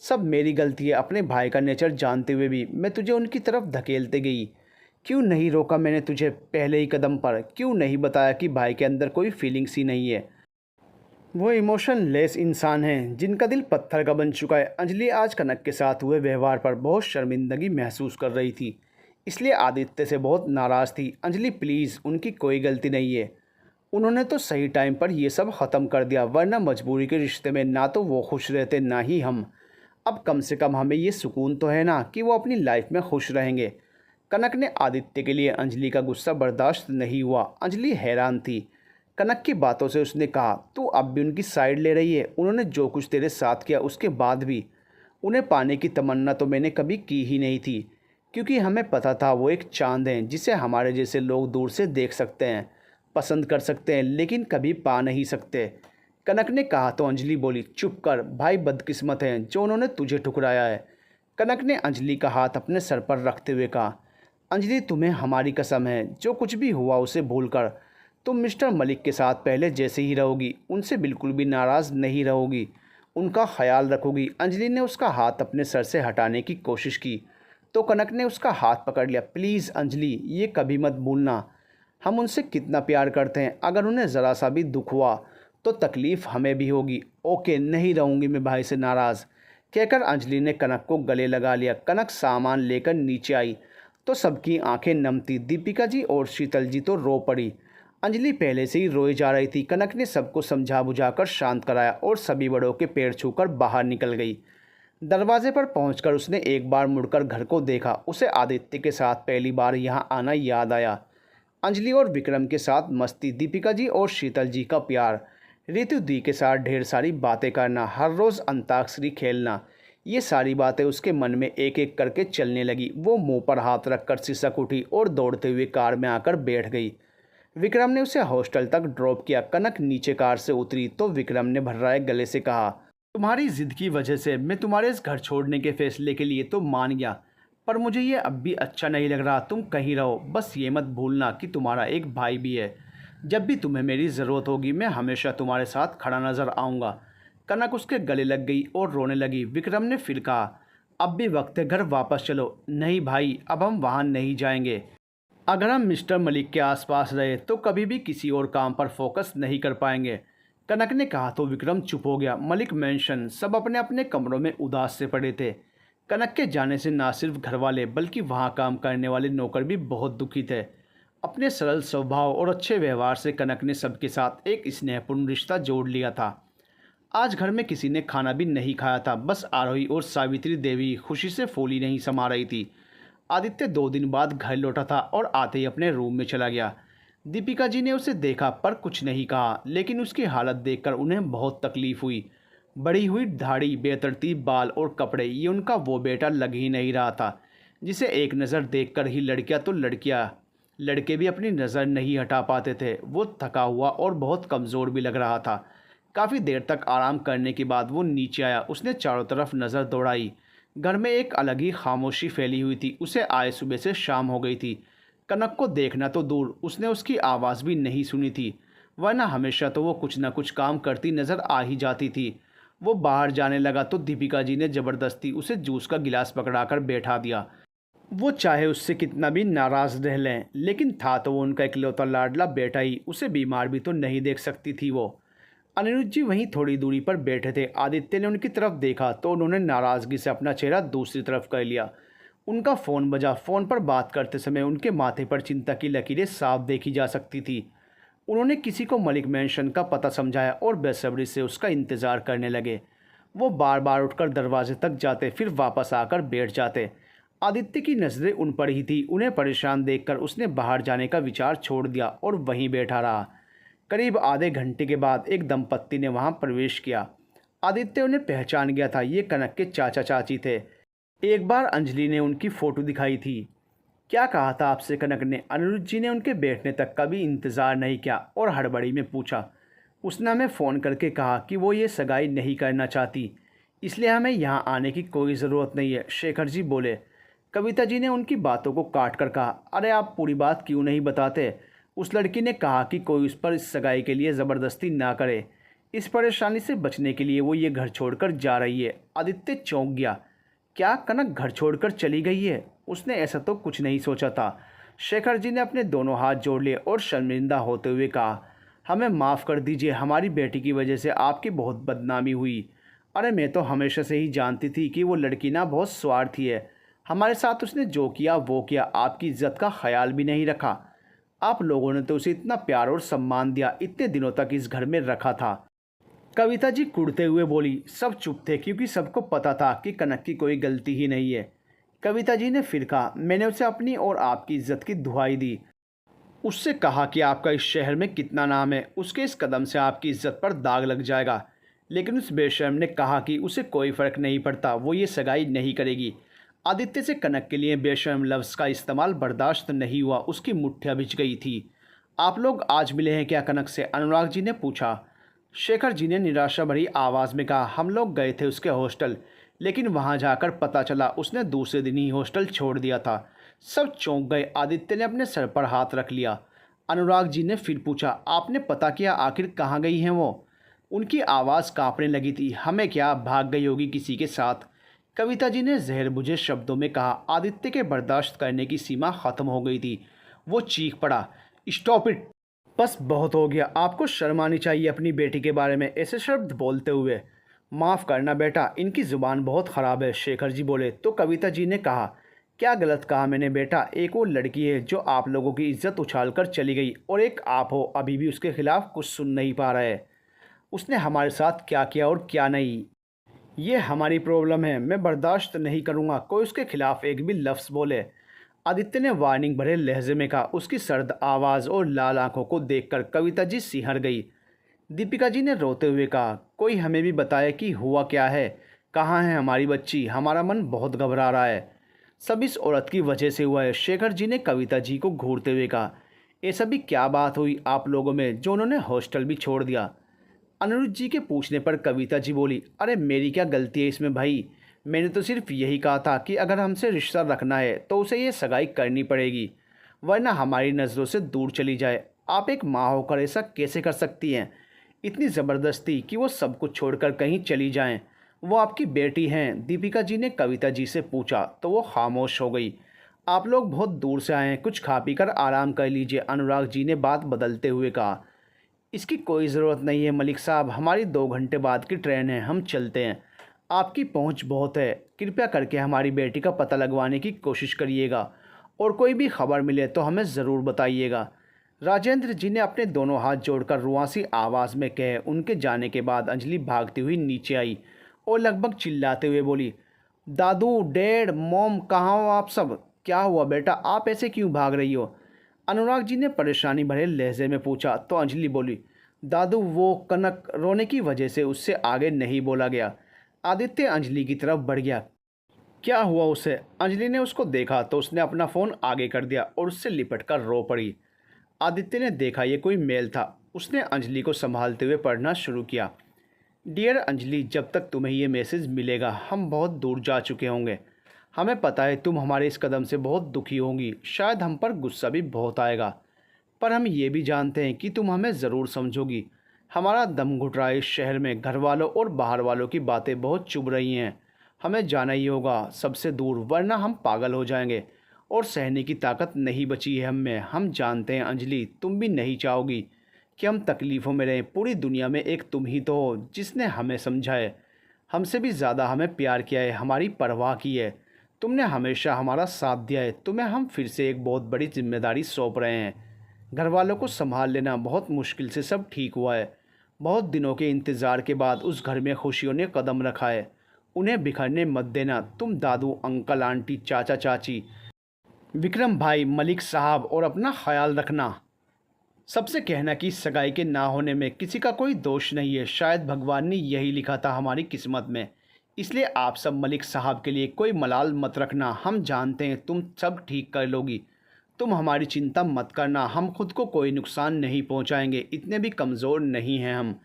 सब मेरी गलती है, अपने भाई का नेचर जानते हुए भी मैं तुझे उनकी तरफ धकेलते गई। क्यों नहीं रोका मैंने तुझे पहले ही कदम पर? क्यों नहीं बताया कि भाई के अंदर कोई फीलिंग्स ही नहीं है? वो इमोशनलेस इंसान हैं जिनका दिल पत्थर का बन चुका है। अंजलि आज कनक के साथ हुए व्यवहार पर बहुत शर्मिंदगी महसूस कर रही थी, इसलिए आदित्य से बहुत नाराज़ थी। अंजलि प्लीज़, उनकी कोई गलती नहीं है। उन्होंने तो सही टाइम पर ये सब ख़त्म कर दिया, वरना मजबूरी के रिश्ते में ना तो वो खुश रहते ना ही हम। अब कम से कम हमें ये सुकून तो है ना कि वो अपनी लाइफ में खुश रहेंगे। कनक ने आदित्य के लिए अंजलि का गुस्सा बर्दाश्त नहीं हुआ। अंजलि हैरान थी। कनक की बातों से उसने कहा, तू अब भी उनकी साइड ले रही है? उन्होंने जो कुछ तेरे साथ किया उसके बाद भी उन्हें पाने की तमन्ना तो मैंने कभी की ही नहीं थी, क्योंकि हमें पता था वो एक चांद हैं जिसे हमारे जैसे लोग दूर से देख सकते हैं, पसंद कर सकते हैं, लेकिन कभी पा नहीं सकते। कनक ने कहा तो अंजलि बोली, चुप कर भाई, बदकिस्मत हैं जो उन्होंने तुझे ठुकराया है। कनक ने अंजलि का हाथ अपने सर पर रखते हुए कहा, अंजलि तुम्हें हमारी कसम है, जो कुछ भी हुआ उसे भूलकर तुम मिस्टर मलिक के साथ पहले जैसे ही रहोगी, उनसे बिल्कुल भी नाराज़ नहीं रहोगी, उनका ख्याल रखोगी। अंजलि ने उसका हाथ अपने सर से हटाने की कोशिश की तो कनक ने उसका हाथ पकड़ लिया। प्लीज़ अंजलि, ये कभी मत भूलना, हम उनसे कितना प्यार करते हैं। अगर उन्हें ज़रा सा भी दुख हुआ तो तकलीफ़ हमें भी होगी। ओके, नहीं रहूँगी मैं भाई से नाराज़, कहकर अंजलि ने कनक को गले लगा लिया। कनक सामान लेकर नीचे आई तो सबकी आंखें नम थी। दीपिका जी और शीतल जी तो रो पड़ी। अंजलि पहले से ही रोई जा रही थी। कनक ने सबको समझा बुझाकर शांत कराया और सभी बड़ों के पैर छूकर बाहर निकल गई। दरवाजे पर पहुंचकर उसने एक बार मुड़कर घर को देखा। उसे आदित्य के साथ पहली बार यहाँ आना याद आया। अंजलि और विक्रम के साथ मस्ती, दीपिका जी और शीतल जी का प्यार, ऋतु दी के साथ ढेर सारी बातें करना, हर रोज़ अंताक्षरी खेलना, ये सारी बातें उसके मन में एक एक करके चलने लगी। वो मुंह पर हाथ रखकर सिसक उठी और दौड़ते हुए कार में आकर बैठ गई। विक्रम ने उसे हॉस्टल तक ड्रॉप किया। कनक नीचे कार से उतरी तो विक्रम ने भर्राए गले से कहा, तुम्हारी जिद की वजह से मैं तुम्हारे इस घर छोड़ने के फैसले के लिए तो मान गया, पर मुझे ये अब भी अच्छा नहीं लग रहा। तुम कहीं रहो, बस ये मत भूलना कि तुम्हारा एक भाई भी है। जब भी तुम्हें मेरी ज़रूरत होगी मैं हमेशा तुम्हारे साथ खड़ा नज़र आऊँगा। कनक उसके गले लग गई और रोने लगी। विक्रम ने फिर कहा, अब भी वक्त है, घर वापस चलो। नहीं भाई, अब हम वहाँ नहीं जाएंगे। अगर हम मिस्टर मलिक के आसपास रहे तो कभी भी किसी और काम पर फोकस नहीं कर पाएंगे। कनक ने कहा तो विक्रम चुप हो गया। मलिक मैंशन, सब अपने अपने कमरों में उदास से पड़े थे। कनक के जाने से ना सिर्फ घर वाले बल्कि वहाँ काम करने वाले नौकर भी बहुत दुखी थे। अपने सरल स्वभाव और अच्छे व्यवहार से कनक ने सबके साथ एक स्नेहपूर्ण रिश्ता जोड़ लिया था। आज घर में किसी ने खाना भी नहीं खाया था। बस आरोही और सावित्री देवी खुशी से फूली नहीं समा रही थी। आदित्य 2 दिन बाद घर लौटा था और आते ही अपने रूम में चला गया। दीपिका जी ने उसे देखा पर कुछ नहीं कहा, लेकिन उसकी हालत देखकर उन्हें बहुत तकलीफ हुई। बढ़ी हुई दाढ़ी, बेतरतीब बाल और कपड़े, ये उनका वो बेटा लग ही नहीं रहा था जिसे एक नज़र देखकर ही लड़कियां तो लड़कियां, लड़के भी अपनी नज़र नहीं हटा पाते थे। वो थका हुआ और बहुत कमज़ोर भी लग रहा था। काफ़ी देर तक आराम करने के बाद वो नीचे आया। उसने चारों तरफ नज़र दौड़ाई। घर में एक अलग ही खामोशी फैली हुई थी। उसे आए सुबह से शाम हो गई थी। कनक को देखना तो दूर, उसने उसकी आवाज़ भी नहीं सुनी थी, वरना हमेशा तो वो कुछ न कुछ काम करती नज़र आ ही जाती थी। वो बाहर जाने लगा तो दीपिका जी ने ज़बरदस्ती उसे जूस का गिलास पकड़ाकर बैठा दिया। वो चाहे उससे कितना भी नाराज़ रह लें, लेकिन था तो वो उनका इकलौता लाडला बेटा ही। उसे बीमार भी तो नहीं देख सकती थी वो। अनिरुद्ध जी वहीं थोड़ी दूरी पर बैठे थे। आदित्य ने उनकी तरफ देखा तो उन्होंने नाराज़गी से अपना चेहरा दूसरी तरफ कर लिया। उनका फ़ोन बजा। फ़ोन पर बात करते समय उनके माथे पर चिंता की लकीरें साफ देखी जा सकती थी। उन्होंने किसी को मलिक मैंशन का पता समझाया और बेसब्री से उसका इंतज़ार करने लगे। वो बार बार उठकर दरवाजे तक जाते, फिर वापस आकर बैठ जाते। आदित्य की नज़रें उन पर ही थी। उन्हें परेशान देखकर उसने बाहर जाने का विचार छोड़ दिया और वहीं बैठा रहा। करीब आधे घंटे के बाद एक दंपत्ति ने वहां प्रवेश किया। आदित्य उन्हें पहचान गया था। ये कनक के चाचा चाची थे। एक बार अंजलि ने उनकी फ़ोटो दिखाई थी। क्या कहा था आपसे, कनक ने। अनिरुद्ध जी ने उनके बैठने तक का भी इंतज़ार नहीं किया और हड़बड़ी में पूछा। उसने हमें फ़ोन करके कहा कि वो ये सगाई नहीं करना चाहती, इसलिए हमें यहाँ आने की कोई ज़रूरत नहीं है, शेखर जी बोले। कविता जी ने उनकी बातों को काट कर कहा, अरे आप पूरी बात क्यों नहीं बताते। उस लड़की ने कहा कि कोई उस पर इस सगाई के लिए ज़बरदस्ती ना करे। इस परेशानी से बचने के लिए वो ये घर छोड़कर जा रही है। आदित्य चौंक गया। क्या कनक घर छोड़कर चली गई है? उसने ऐसा तो कुछ नहीं सोचा था। शेखर जी ने अपने दोनों हाथ जोड़ लिए और शर्मिंदा होते हुए कहा, हमें माफ़ कर दीजिए, हमारी बेटी की वजह से आपकी बहुत बदनामी हुई। अरे मैं तो हमेशा से ही जानती थी कि वो लड़की ना बहुत स्वार्थी है। हमारे साथ उसने जो किया वो किया, आपकी इज्जत का ख्याल भी नहीं रखा। आप लोगों ने तो उसे इतना प्यार और सम्मान दिया, इतने दिनों तक इस घर में रखा था। कविता जी कुड़ते हुए बोली। सब चुप थे क्योंकि सबको पता था कि कनक की कोई गलती ही नहीं है। कविता जी ने फिर कहा, मैंने उसे अपनी और आपकी इज्जत की दुहाई दी। उससे कहा कि आपका इस शहर में कितना नाम है, उसके इस कदम से आपकी इज्जत पर दाग लग जाएगा। लेकिन उस बेशर्म ने कहा कि उसे कोई फ़र्क नहीं पड़ता, वो ये सगाई नहीं करेगी। आदित्य से कनक के लिए बेशर्म लफ्ज़ का इस्तेमाल बर्दाश्त नहीं हुआ। उसकी मुठ्ठियाँ भिज गई थी। आप लोग आज मिले हैं क्या कनक से? अनुराग जी ने पूछा। शेखर जी ने निराशा भरी आवाज़ में कहा, हम लोग गए थे उसके हॉस्टल, लेकिन वहाँ जाकर पता चला उसने दूसरे दिन ही हॉस्टल छोड़ दिया था। सब चौंक गए। आदित्य ने अपने सर पर हाथ रख लिया। अनुराग जी ने फिर पूछा, आपने पता किया आखिर कहाँ गई हैं वो? उनकी आवाज़ कांपने लगी थी। हमें क्या, भाग गई होगी किसी के साथ। कविता जी ने जहर बुझे शब्दों में कहा। आदित्य के बर्दाश्त करने की सीमा ख़त्म हो गई थी। वो चीख पड़ा, स्टॉप इट, बस बहुत हो गया। आपको शर्म आनी चाहिए अपनी बेटी के बारे में ऐसे शब्द बोलते हुए। माफ़ करना बेटा, इनकी ज़ुबान बहुत ख़राब है, शेखर जी बोले। तो कविता जी ने कहा, क्या गलत कहा मैंने बेटा? एक वो लड़की है जो आप लोगों की इज्जत उछाल कर चली गई, और एक आप हो अभी भी उसके खिलाफ कुछ सुन नहीं पा रहे। उसने हमारे साथ क्या किया और क्या नहीं, ये हमारी प्रॉब्लम है, मैं बर्दाश्त नहीं करूँगा कोई उसके खिलाफ एक भी लफ्ज़ बोले। आदित्य ने वार्निंग भरे लहजे में कहा। उसकी सर्द आवाज़ और लाल आंखों को देखकर कविता जी सिहर गई। दीपिका जी ने रोते हुए कहा, कोई हमें भी बताए कि हुआ क्या है, कहाँ है हमारी बच्ची, हमारा मन बहुत घबरा रहा है। सब इस औरत की वजह से हुआ है। शेखर जी ने कविता जी को घूरते हुए कहा, ये सभी क्या बात हुई आप लोगों में जो उन्होंने हॉस्टल भी छोड़ दिया। अनिरुद्ध जी के पूछने पर कविता जी बोली, अरे मेरी क्या गलती है इसमें भाई, मैंने तो सिर्फ यही कहा था कि अगर हमसे रिश्ता रखना है तो उसे ये सगाई करनी पड़ेगी, वरना हमारी नज़रों से दूर चली जाए। आप एक माँ होकर ऐसा कैसे कर सकती हैं, इतनी ज़बरदस्ती कि वो सब कुछ छोड़कर कहीं चली जाएं। वो आपकी बेटी हैं। दीपिका जी ने कविता जी से पूछा तो वो खामोश हो गई। आप लोग बहुत दूर से आए हैं, कुछ खा पी कर आराम कर लीजिए, अनुराग जी ने बात बदलते हुए कहा। इसकी कोई ज़रूरत नहीं है मलिक साहब, हमारी 2 घंटे बाद की ट्रेन है, हम चलते हैं। आपकी पहुंच बहुत है, कृपया करके हमारी बेटी का पता लगवाने की कोशिश करिएगा और कोई भी खबर मिले तो हमें ज़रूर बताइएगा। राजेंद्र जी ने अपने दोनों हाथ जोड़कर रुआसी आवाज़ में कहे। उनके जाने के बाद अंजलि भागती हुई नीचे आई और लगभग चिल्लाते हुए बोली, दादू, डैड, मॉम, कहाँ हो आप सब? क्या हुआ बेटा, आप ऐसे क्यों भाग रही हो? अनुराग जी ने परेशानी भरे लहजे में पूछा तो अंजलि बोली, दादू वो कनक रोने की वजह से उससे आगे नहीं बोला गया। आदित्य अंजलि की तरफ बढ़ गया। क्या हुआ उसे? अंजलि ने उसको देखा तो उसने अपना फ़ोन आगे कर दिया और उससे लिपट कर रो पड़ी। आदित्य ने देखा ये कोई मेल था। उसने अंजलि को संभालते हुए पढ़ना शुरू किया। डियर अंजलि, जब तक तुम्हें ये मैसेज मिलेगा हम बहुत दूर जा चुके होंगे। हमें पता है तुम हमारे इस कदम से बहुत दुखी होंगी, शायद हम पर गुस्सा भी बहुत आएगा, पर हम ये भी जानते हैं कि तुम हमें ज़रूर समझोगी। हमारा दम घुट रहा है इस शहर में, घर वालों और बाहर वालों की बातें बहुत चुभ रही हैं। हमें जाना ही होगा सबसे दूर, वरना हम पागल हो जाएंगे और सहने की ताकत नहीं बची है हम में। हम जानते हैं अंजलि, तुम भी नहीं चाहोगी कि हम तकलीफ़ों में रहें। पूरी दुनिया में एक तुम ही तो हो जिसने हमें समझा है, हमसे भी ज़्यादा हमें प्यार किया है, हमारी परवाह की है। तुमने हमेशा हमारा साथ दिया है। तुम्हें हम फिर से एक बहुत बड़ी जिम्मेदारी सौंप रहे हैं। घर वालों को संभाल लेना बहुत मुश्किल से सब ठीक हुआ है। बहुत दिनों के इंतज़ार के बाद उस घर में खुशियों ने कदम रखा है। उन्हें बिखरने मत देना। तुम, दादू, अंकल, आंटी, चाचा, चाची, विक्रम भाई, मलिक साहब और अपना ख्याल रखना। सबसे कहना कि इस सगाई के ना होने में किसी का कोई दोष नहीं है, शायद भगवान ने यही लिखा था हमारी किस्मत में। इसलिए आप सब मलिक साहब के लिए कोई मलाल मत रखना। हम जानते हैं तुम सब ठीक कर लोगी। तुम हमारी चिंता मत करना, हम खुद को कोई नुकसान नहीं पहुंचाएंगे, इतने भी कमज़ोर नहीं हैं हम।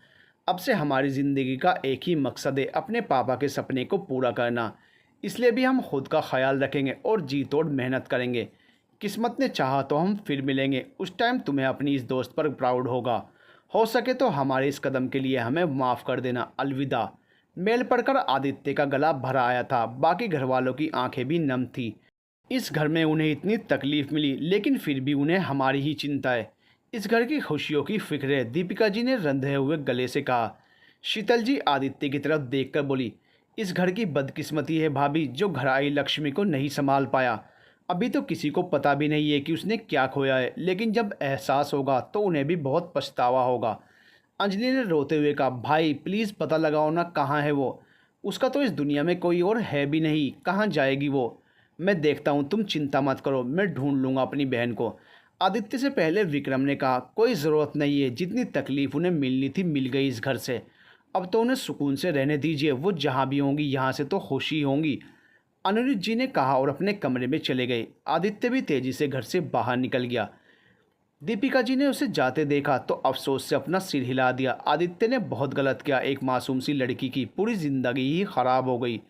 अब से हमारी ज़िंदगी का एक ही मकसद है, अपने पापा के सपने को पूरा करना। इसलिए भी हम खुद का ख्याल रखेंगे और जी तोड़ मेहनत करेंगे। किस्मत ने चाहा तो हम फिर मिलेंगे, उस टाइम तुम्हें अपनी इस दोस्त पर प्राउड होगा। हो सके तो हमारे इस कदम के लिए हमें माफ़ कर देना। अलविदा। मेल पढ़कर आदित्य का गला भरा आया था। बाकी घर वालों की आंखें भी नम थीं। इस घर में उन्हें इतनी तकलीफ़ मिली, लेकिन फिर भी उन्हें हमारी ही चिंता है, इस घर की खुशियों की फिक्र है। दीपिका जी ने रंधे हुए गले से कहा। शीतल जी आदित्य की तरफ देखकर बोली, इस घर की बदकिस्मती है भाभी, जो घर आई लक्ष्मी को नहीं संभाल पाया। अभी तो किसी को पता भी नहीं है कि उसने क्या खोया है, लेकिन जब एहसास होगा तो उन्हें भी बहुत पछतावा होगा। अंजलि ने रोते हुए कहा, भाई प्लीज़ पता लगाओ ना कहाँ है वो। उसका तो इस दुनिया में कोई और है भी नहीं, कहाँ जाएगी वो। मैं देखता हूँ, तुम चिंता मत करो, मैं ढूंढ लूँगा अपनी बहन को। आदित्य से पहले विक्रम ने कहा, कोई ज़रूरत नहीं है, जितनी तकलीफ़ उन्हें मिलनी थी मिल गई इस घर से। अब तो उन्हें सुकून से रहने दीजिए, वो जहाँ भी होंगी यहाँ से तो खुशी होंगी। अनिरुद्ध जी ने कहा और अपने कमरे में चले गए। आदित्य भी तेज़ी से घर से बाहर निकल गया। दीपिका जी ने उसे जाते देखा तो अफसोस से अपना सिर हिला दिया। आदित्य ने बहुत गलत किया, एक मासूम सी लड़की की पूरी ज़िंदगी ही ख़राब हो गई।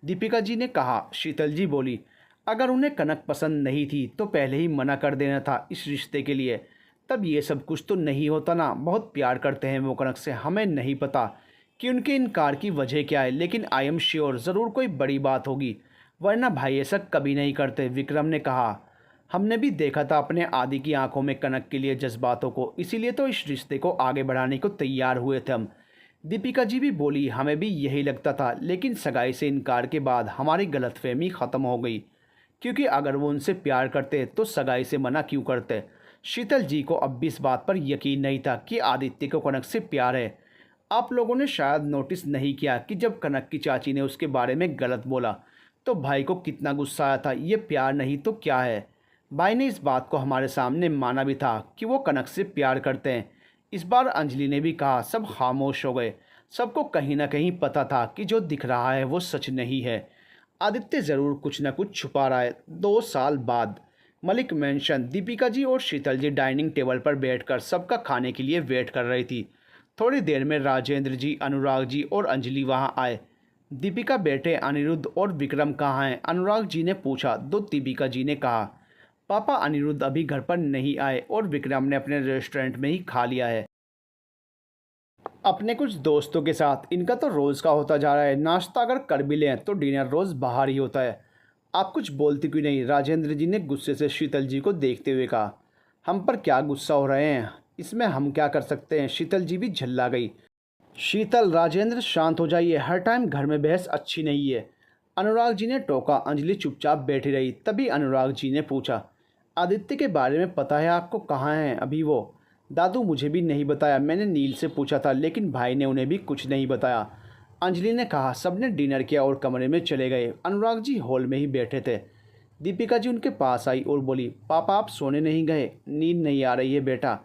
दीपिका जी ने कहा। शीतल जी बोली, अगर उन्हें कनक पसंद नहीं थी तो पहले ही मना कर देना था इस रिश्ते के लिए, तब ये सब कुछ तो नहीं होता ना। बहुत प्यार करते हैं वो कनक से, हमें नहीं पता कि उनके इनकार की वजह क्या है, लेकिन आई एम श्योर ज़रूर कोई बड़ी बात होगी, वरना भाई ऐसा कभी नहीं करते। विक्रम ने कहा, हमने भी देखा था अपने आदि की आंखों में कनक के लिए जज्बातों को, इसीलिए तो इस रिश्ते को आगे बढ़ाने को तैयार हुए थे हम। दीपिका जी भी बोली, हमें भी यही लगता था, लेकिन सगाई से इनकार के बाद हमारी गलतफहमी ख़त्म हो गई, क्योंकि अगर वो उनसे प्यार करते तो सगाई से मना क्यों करते। शीतल जी को अब भी इस बात पर यकीन नहीं था कि आदित्य को कनक से प्यार है। आप लोगों ने शायद नोटिस नहीं किया कि जब कनक की चाची ने उसके बारे में गलत बोला तो भाई को कितना गुस्सा आया था। ये प्यार नहीं तो क्या है। भाई ने इस बात को हमारे सामने माना भी था कि वो कनक से प्यार करते हैं। इस बार अंजलि ने भी कहा। सब खामोश हो गए। सबको कहीं ना कहीं पता था कि जो दिख रहा है वो सच नहीं है। आदित्य ज़रूर कुछ न कुछ छुपा रहा है। 2 साल बाद मलिक मेंशन दीपिका जी और शीतल जी डाइनिंग टेबल पर बैठकर सबका खाने के लिए वेट कर रही थी। थोड़ी देर में राजेंद्र जी, अनुराग जी और अंजलि वहां आए। दीपिका बेटे अनिरुद्ध और विक्रम कहाँ हैं? अनुराग जी ने पूछा। तो दीपिका जी ने कहा, पापा अनिरुद्ध अभी घर पर नहीं आए और विक्रम ने अपने रेस्टोरेंट में ही खा लिया है अपने कुछ दोस्तों के साथ। इनका तो रोज़ का होता जा रहा है। नाश्ता अगर कर भी लें तो डिनर रोज़ बाहर ही होता है। आप कुछ बोलती क्यों नहीं? राजेंद्र जी ने गुस्से से शीतल जी को देखते हुए कहा। हम पर क्या गुस्सा हो रहे हैं? इसमें हम क्या कर सकते हैं? शीतल जी भी झल्ला गई। शीतल, राजेंद्र शांत हो जाइए। हर टाइम घर में बहस अच्छी नहीं है। अनुराग जी ने टोका। अंजलि चुपचाप बैठी रही। तभी अनुराग जी ने पूछा, आदित्य के बारे में पता है आपको? कहाँ हैं अभी वो? दादू, मुझे भी नहीं बताया। मैंने नील से पूछा था लेकिन भाई ने उन्हें भी कुछ नहीं बताया। अंजलि ने कहा। सबने डिनर किया और कमरे में चले गए। अनुराग जी हॉल में ही बैठे थे। दीपिका जी उनके पास आई और बोली, पापा आप सोने नहीं गए? नींद नहीं आ रही है बेटा,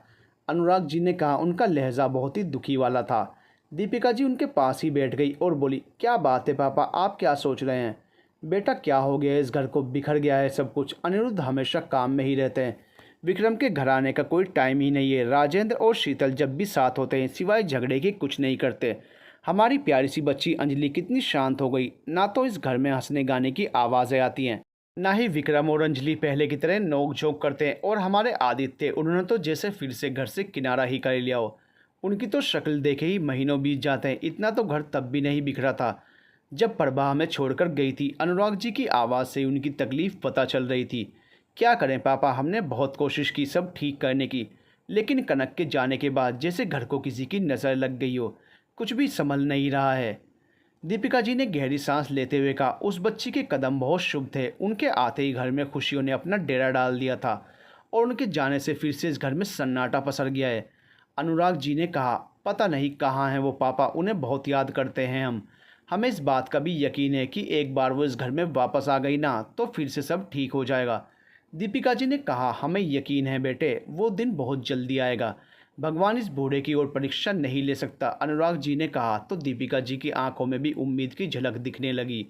अनुराग जी ने कहा। उनका लहजा बहुत ही दुखी वाला था। दीपिका जी उनके पास ही बैठ गई और बोली, क्या बात है पापा, आप क्या सोच रहे हैं? बेटा क्या हो गया है? इस घर को बिखर गया है सब कुछ। अनिरुद्ध हमेशा काम में ही रहते हैं। विक्रम के घर आने का कोई टाइम ही नहीं है। राजेंद्र और शीतल जब भी साथ होते हैं सिवाय झगड़े के कुछ नहीं करते। हमारी प्यारी सी बच्ची अंजलि कितनी शांत हो गई। ना तो इस घर में हंसने गाने की आवाज़ें आती हैं, ना ही विक्रम और अंजलि पहले की तरह नोक झोंक करते हैं। और हमारे आदित्य, उन्होंने तो जैसे फिर से घर से किनारा ही कर लिया हो। उनकी तो शक्ल देखे ही महीनों बीत जाते हैं। इतना तो घर तब भी नहीं बिखरा था जब प्रभा हमें छोड़कर गई थी। अनुराग जी की आवाज़ से उनकी तकलीफ़ पता चल रही थी। क्या करें पापा, हमने बहुत कोशिश की सब ठीक करने की, लेकिन कनक के जाने के बाद जैसे घर को किसी की नज़र लग गई हो। कुछ भी संभल नहीं रहा है। दीपिका जी ने गहरी सांस लेते हुए कहा। उस बच्ची के कदम बहुत शुभ थे। उनके आते ही घर में खुशियों ने अपना डेरा डाल दिया था और उनके जाने से फिर से इस घर में सन्नाटा पसर गया है। अनुराग जी ने कहा, पता नहीं कहाँ हैं वो पापा, उन्हें बहुत याद करते हैं हम। हमें इस बात का भी यकीन है कि एक बार वो इस घर में वापस आ गई ना तो फिर से सब ठीक हो जाएगा। दीपिका जी ने कहा, हमें यकीन है बेटे, वो दिन बहुत जल्दी आएगा। भगवान इस बूढ़े की ओर परीक्षा नहीं ले सकता। अनुराग जी ने कहा तो दीपिका जी की आंखों में भी उम्मीद की झलक दिखने लगी।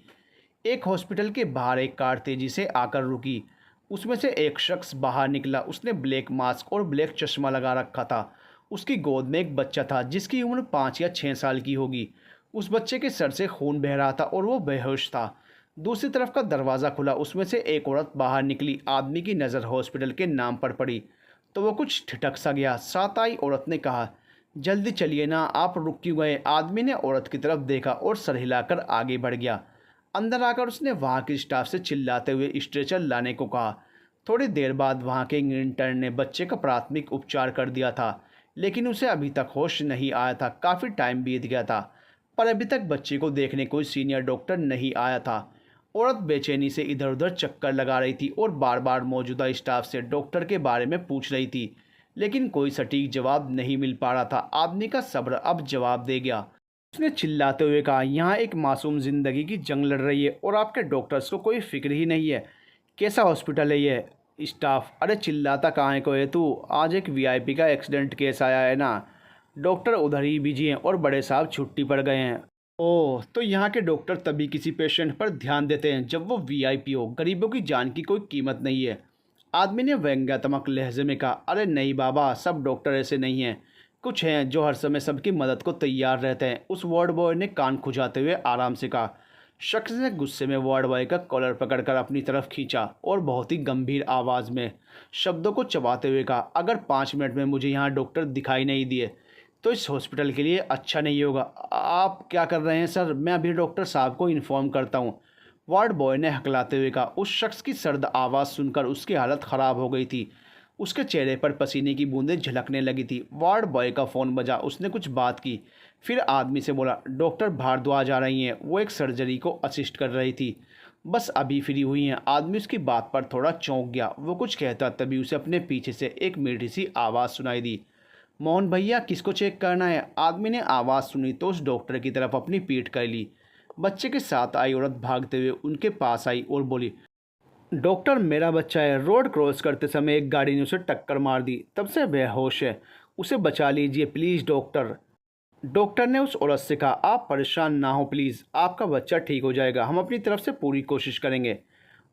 एक हॉस्पिटल के बाहर एक कार तेजी से आकर रुकी। उसमें से एक शख्स बाहर निकला। उसने ब्लैक मास्क और ब्लैक चश्मा लगा रखा था। उसकी गोद में एक बच्चा था जिसकी उम्र 5 या 6 साल की होगी। उस बच्चे के सर से खून बह रहा था और वो बेहोश था। दूसरी तरफ का दरवाज़ा खुला। उसमें से एक औरत बाहर निकली। आदमी की नज़र हॉस्पिटल के नाम पर पड़ी तो वो कुछ ठिठक सा गया। साथ आई औरत ने कहा, जल्दी चलिए ना, आप रुक क्यों गए? आदमी ने औरत की तरफ देखा और सर हिलाकर आगे बढ़ गया। अंदर आकर उसने वहाँ के स्टाफ से चिल्लाते हुए स्ट्रेचर लाने को कहा। थोड़ी देर बाद वहाँ के इंटर्न ने बच्चे का प्राथमिक उपचार कर दिया था, लेकिन उसे अभी तक होश नहीं आया था। काफ़ी टाइम बीत गया था पर अभी तक बच्चे को देखने कोई सीनियर डॉक्टर नहीं आया था। औरत बेचैनी से इधर उधर चक्कर लगा रही थी और बार बार मौजूदा स्टाफ से डॉक्टर के बारे में पूछ रही थी, लेकिन कोई सटीक जवाब नहीं मिल पा रहा था। आदमी का सब्र अब जवाब दे गया। उसने चिल्लाते हुए कहा, यहाँ एक मासूम जिंदगी की जंग लड़ रही है और आपके डॉक्टर्स को कोई फिक्र ही नहीं है। कैसा हॉस्पिटल है ये? स्टाफ, अरे चिल्लाता कहाँ को है तू? आज एक वीआईपी का एक्सीडेंट केस आया है ना, डॉक्टर उधर ही बिजी हैं और बड़े साहब छुट्टी पर गए हैं। ओह, तो यहाँ के डॉक्टर तभी किसी पेशेंट पर ध्यान देते हैं जब वो वीआईपी हो। गरीबों की जान की कोई कीमत नहीं है। आदमी ने व्यंग्यात्मक लहजे में कहा। अरे नहीं बाबा, सब डॉक्टर ऐसे नहीं हैं। कुछ हैं जो हर समय सबकी मदद को तैयार रहते हैं। उस वार्ड बॉय ने कान खुजाते हुए आराम से कहा। शख्स ने गुस्से में वार्ड बॉय का कॉलर पकड़कर अपनी तरफ खींचा और बहुत ही गंभीर आवाज़ में शब्दों को चबाते हुए कहा, अगर 5 मिनट में मुझे यहाँ डॉक्टर दिखाई नहीं दिए तो इस हॉस्पिटल के लिए अच्छा नहीं होगा। आप क्या कर रहे हैं सर? मैं अभी डॉक्टर साहब को इन्फॉर्म करता हूँ, वार्ड बॉय ने हकलाते हुए कहा। उस शख्स की सर्द आवाज़ सुनकर उसकी हालत ख़राब हो गई थी। उसके चेहरे पर पसीने की बूंदें झलकने लगी थी। वार्ड बॉय का फ़ोन बजा। उसने कुछ बात की, फिर आदमी से बोला, डॉक्टर भारद्वाज आ रही हैं, वो एक सर्जरी को असिस्ट कर रही थी, बस अभी फ्री हुई हैं। आदमी उसकी बात पर थोड़ा चौंक गया। वो कुछ कहता तभी उसे अपने पीछे से एक मीठी सी आवाज़ सुनाई दी, मोहन भैया किसको चेक करना है? आदमी ने आवाज़ सुनी तो उस डॉक्टर की तरफ अपनी पीठ कर ली। बच्चे के साथ आई औरत भागते हुए उनके पास आई और बोली, डॉक्टर मेरा बच्चा है, रोड क्रॉस करते समय एक गाड़ी ने उसे टक्कर मार दी, तब से बेहोश है, उसे बचा लीजिए प्लीज़ डॉक्टर। डॉक्टर ने उस औरत से कहा, आप परेशान ना हो प्लीज़, आपका बच्चा ठीक हो जाएगा, हम अपनी तरफ से पूरी कोशिश करेंगे।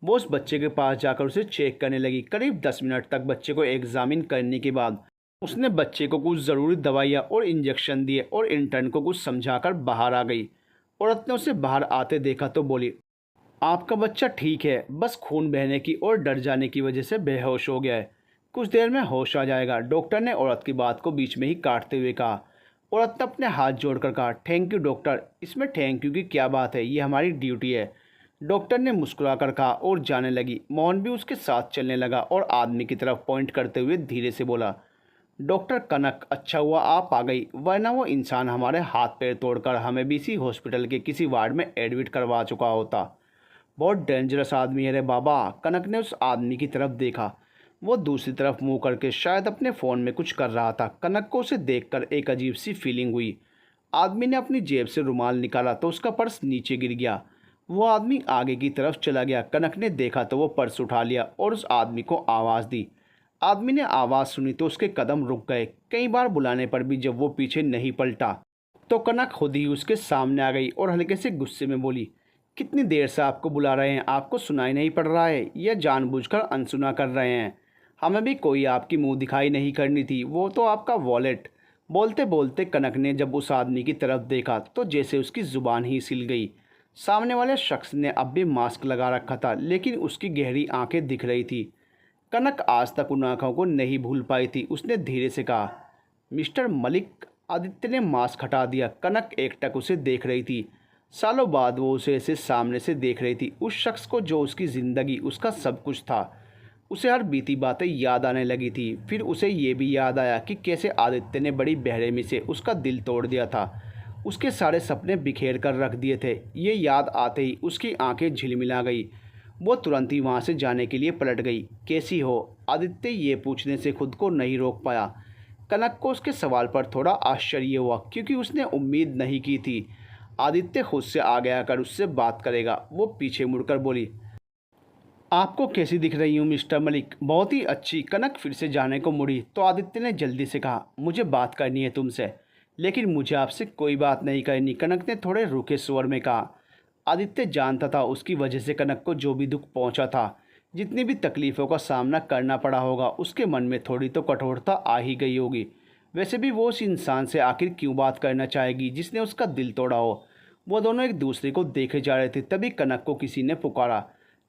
वो उस बच्चे के पास जाकर उसे चेक करने लगी। करीब 10 मिनट तक बच्चे को एग्जामिन करने के बाद उसने बच्चे को कुछ ज़रूरी दवाइयाँ और इंजेक्शन दिए और इंटर्न को कुछ समझाकर बाहर आ गई। औरत ने उसे बाहर आते देखा तो बोली, आपका बच्चा ठीक है, बस खून बहने की और डर जाने की वजह से बेहोश हो गया है, कुछ देर में होश आ जाएगा। डॉक्टर ने औरत की बात को बीच में ही काटते हुए कहा। औरत ने अपने हाथ जोड़कर कहा, थैंक यू डॉक्टर, इसमें थैंक यू की क्या बात है, ये हमारी ड्यूटी है। डॉक्टर ने मुस्कुराकर कहा और जाने लगी। मोहन भी उसके साथ चलने लगा और आदमी की तरफ पॉइंट करते हुए धीरे से बोला, डॉक्टर कनक, अच्छा हुआ आप आ गई, वरना वो इंसान हमारे हाथ पैर तोड़कर हमें भी इसी हॉस्पिटल के किसी वार्ड में एडमिट करवा चुका होता। बहुत डेंजरस आदमी है रे बाबा। कनक ने उस आदमी की तरफ देखा। वो दूसरी तरफ मुंह करके शायद अपने फ़ोन में कुछ कर रहा था। कनक को उसे देखकर एक अजीब सी फीलिंग हुई। आदमी ने अपनी जेब से रुमाल निकाला तो उसका पर्स नीचे गिर गया। वो आदमी आगे की तरफ चला गया। कनक ने देखा तो वो पर्स उठा लिया और उस आदमी को आवाज़ दी। आदमी ने आवाज़ सुनी तो उसके कदम रुक गए। कई बार बुलाने पर भी जब वो पीछे नहीं पलटा तो कनक खुद ही उसके सामने आ गई और हल्के से गुस्से में बोली, कितनी देर से आपको बुला रहे हैं, आपको सुनाई नहीं पड़ रहा है या जानबूझकर अनसुना कर रहे हैं? हमें भी कोई आपकी मुंह दिखाई नहीं करनी थी, वो तो आपका वॉलेट। बोलते बोलते कनक ने जब उस आदमी की तरफ देखा तो जैसे उसकी ज़ुबान ही सिल गई। सामने वाले शख्स ने अब भी मास्क लगा रखा था लेकिन उसकी गहरी आंखें दिख रही थी। कनक आज तक उन आँखों को नहीं भूल पाई थी। उसने धीरे से कहा, मिस्टर मलिक। आदित्य ने मास्क हटा दिया। कनक एकटक उसे देख रही थी। सालों बाद वो उसे ऐसे सामने से देख रही थी, उस शख्स को जो उसकी ज़िंदगी, उसका सब कुछ था। उसे हर बीती बातें याद आने लगी थी। फिर उसे ये भी याद आया कि कैसे आदित्य ने बड़ी बेरहमी से उसका दिल तोड़ दिया था, उसके सारे सपने बिखेर कर रख दिए थे। ये याद आते ही उसकी आंखें झिलमिला गई। वो तुरंत ही वहाँ से जाने के लिए पलट गई। कैसी हो? आदित्य ये पूछने से खुद को नहीं रोक पाया। कनक को उसके सवाल पर थोड़ा आश्चर्य हुआ क्योंकि उसने उम्मीद नहीं की थी आदित्य खुद से आगे आकर उससे बात करेगा। वो पीछे मुड़कर बोली, आपको कैसी दिख रही हूँ मिस्टर मलिक? बहुत ही अच्छी। कनक फिर से जाने को मुड़ी तो आदित्य ने जल्दी से कहा, मुझे बात करनी है तुमसे, लेकिन मुझे आपसे कोई बात नहीं करनी। कनक ने थोड़े रूखे स्वर में कहा। आदित्य जानता था उसकी वजह से कनक को जो भी दुख पहुंचा था, जितनी भी तकलीफ़ों का सामना करना पड़ा होगा, उसके मन में थोड़ी तो कठोरता आ ही गई होगी। वैसे भी वो उस इंसान से आखिर क्यों बात करना चाहेगी जिसने उसका दिल तोड़ा हो। वो दोनों एक दूसरे को देखे जा रहे थे। तभी कनक को किसी ने पुकारा।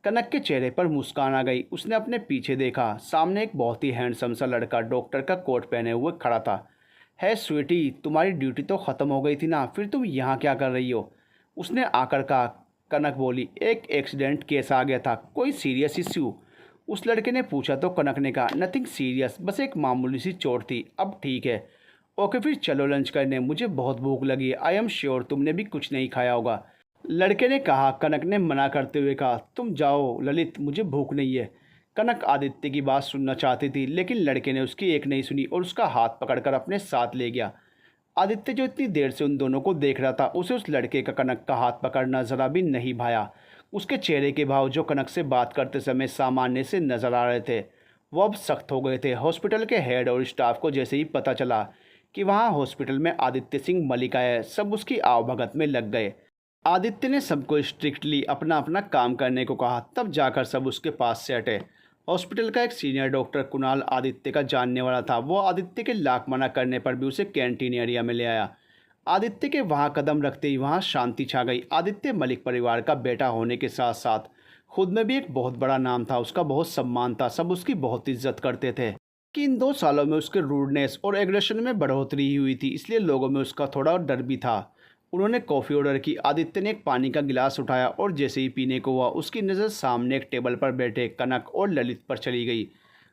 कनक के चेहरे पर मुस्कान आ गई। उसने अपने पीछे देखा। सामने एक बहुत ही हैंडसम सा लड़का डॉक्टर का कोट पहने हुए खड़ा था। है स्वीटी, तुम्हारी ड्यूटी तो ख़त्म हो गई थी ना, फिर तुम यहाँ क्या कर रही हो? उसने आकर कहा। कनक बोली, एक एक्सीडेंट केस आ गया था, कोई सीरियस इश्यू? उस लड़के ने पूछा तो कनक ने कहा, नथिंग सीरियस, बस एक मामूली सी चोट थी, अब ठीक है। ओके फिर चलो लंच करने, मुझे बहुत भूख लगी है। आई एम श्योर तुमने भी कुछ नहीं खाया होगा, लड़के ने कहा। कनक ने मना करते हुए कहा, तुम जाओ ललित, मुझे भूख नहीं है। कनक आदित्य की बात सुनना चाहती थी लेकिन लड़के ने उसकी एक नहीं सुनी और उसका हाथ पकड़कर अपने साथ ले गया। आदित्य जो इतनी देर से उन दोनों को देख रहा था, उसे उस लड़के का कनक का हाथ पकड़ना ज़रा भी नहीं भाया। उसके चेहरे के भाव जो कनक से बात करते समय सामान्य से नजर आ रहे थे, वो अब सख्त हो गए थे। हॉस्पिटल के हेड और स्टाफ को जैसे ही पता चला कि वहाँ हॉस्पिटल में आदित्य सिंह मलिक आया है, सब उसकी आवभगत में लग गए। आदित्य ने सबको स्ट्रिक्टली अपना अपना काम करने को कहा, तब जाकर सब उसके पास से हटे। हॉस्पिटल का एक सीनियर डॉक्टर कुणाल आदित्य का जानने वाला था। वो आदित्य के लाख मना करने पर भी उसे कैंटीन एरिया में ले आया। आदित्य के वहाँ कदम रखते ही वहाँ शांति छा गई। आदित्य मलिक परिवार का बेटा होने के साथ साथ खुद में भी एक बहुत बड़ा नाम था, उसका बहुत सम्मान था, सब उसकी बहुत इज्जत करते थे। कि इन 2 सालों में उसके रूडनेस और एग्रेशन में बढ़ोतरी ही हुई थी, इसलिए लोगों में उसका थोड़ा डर भी था। उन्होंने कॉफ़ी ऑर्डर की। आदित्य ने एक पानी का गिलास उठाया और जैसे ही पीने को हुआ उसकी नज़र सामने एक टेबल पर बैठे कनक और ललित पर चली गई।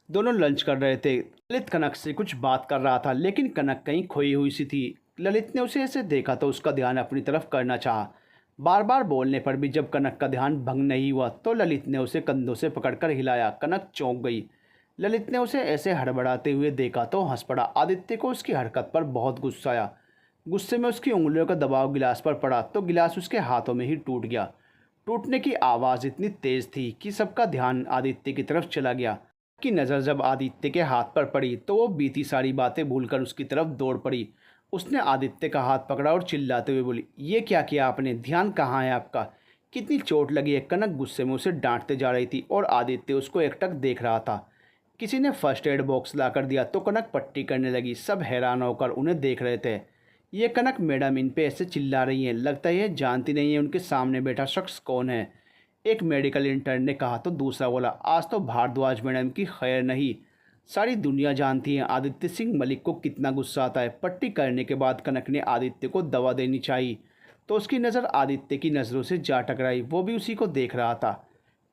दोनों लंच कर रहे थे। ललित कनक से कुछ बात कर रहा था लेकिन कनक कहीं खोई हुई सी थी। ललित ने उसे ऐसे देखा तो उसका ध्यान अपनी तरफ करना चाहा। बार बार बोलने पर भी जब कनक का ध्यान भंग नहीं हुआ तो ललित ने उसे कंधों से पकड़कर हिलाया। कनक चौंक गई। ललित ने उसे ऐसे हड़बड़ाते हुए देखा तो हंस पड़ा। आदित्य को उसकी हरकत पर बहुत गुस्सा आया। गुस्से में उसकी उंगलियों का दबाव गिलास पर पड़ा तो गिलास उसके हाथों में ही टूट गया। टूटने की आवाज़ इतनी तेज थी कि सबका ध्यान आदित्य की तरफ चला गया। की नज़र जब आदित्य के हाथ पर पड़ी तो वो बीती सारी बातें भूलकर उसकी तरफ दौड़ पड़ी। उसने आदित्य का हाथ पकड़ा और चिल्लाते हुए बोली, ये क्या किया आपने? ध्यान कहाँ है आपका? कितनी चोट लगी है? कनक गुस्से में उसे डांटते जा रही थी और आदित्य उसको एकटक देख रहा था। किसी ने फर्स्ट एड बॉक्स ला कर दिया तो कनक पट्टी करने लगी। सब हैरान होकर उन्हें देख रहे थे। ये कनक मैडम इन पे ऐसे चिल्ला रही हैं, लगता है ये जानती नहीं है उनके सामने बैठा शख्स कौन है। एक मेडिकल इंटर्न ने कहा तो दूसरा बोला, आज तो भारद्वाज मैडम की खैर नहीं। सारी दुनिया जानती है आदित्य सिंह मलिक को कितना गुस्सा आता है। पट्टी करने के बाद कनक ने आदित्य को दवा देनी चाहिए तो उसकी नज़र आदित्य की नज़रों से जा टकराई। वो भी उसी को देख रहा था।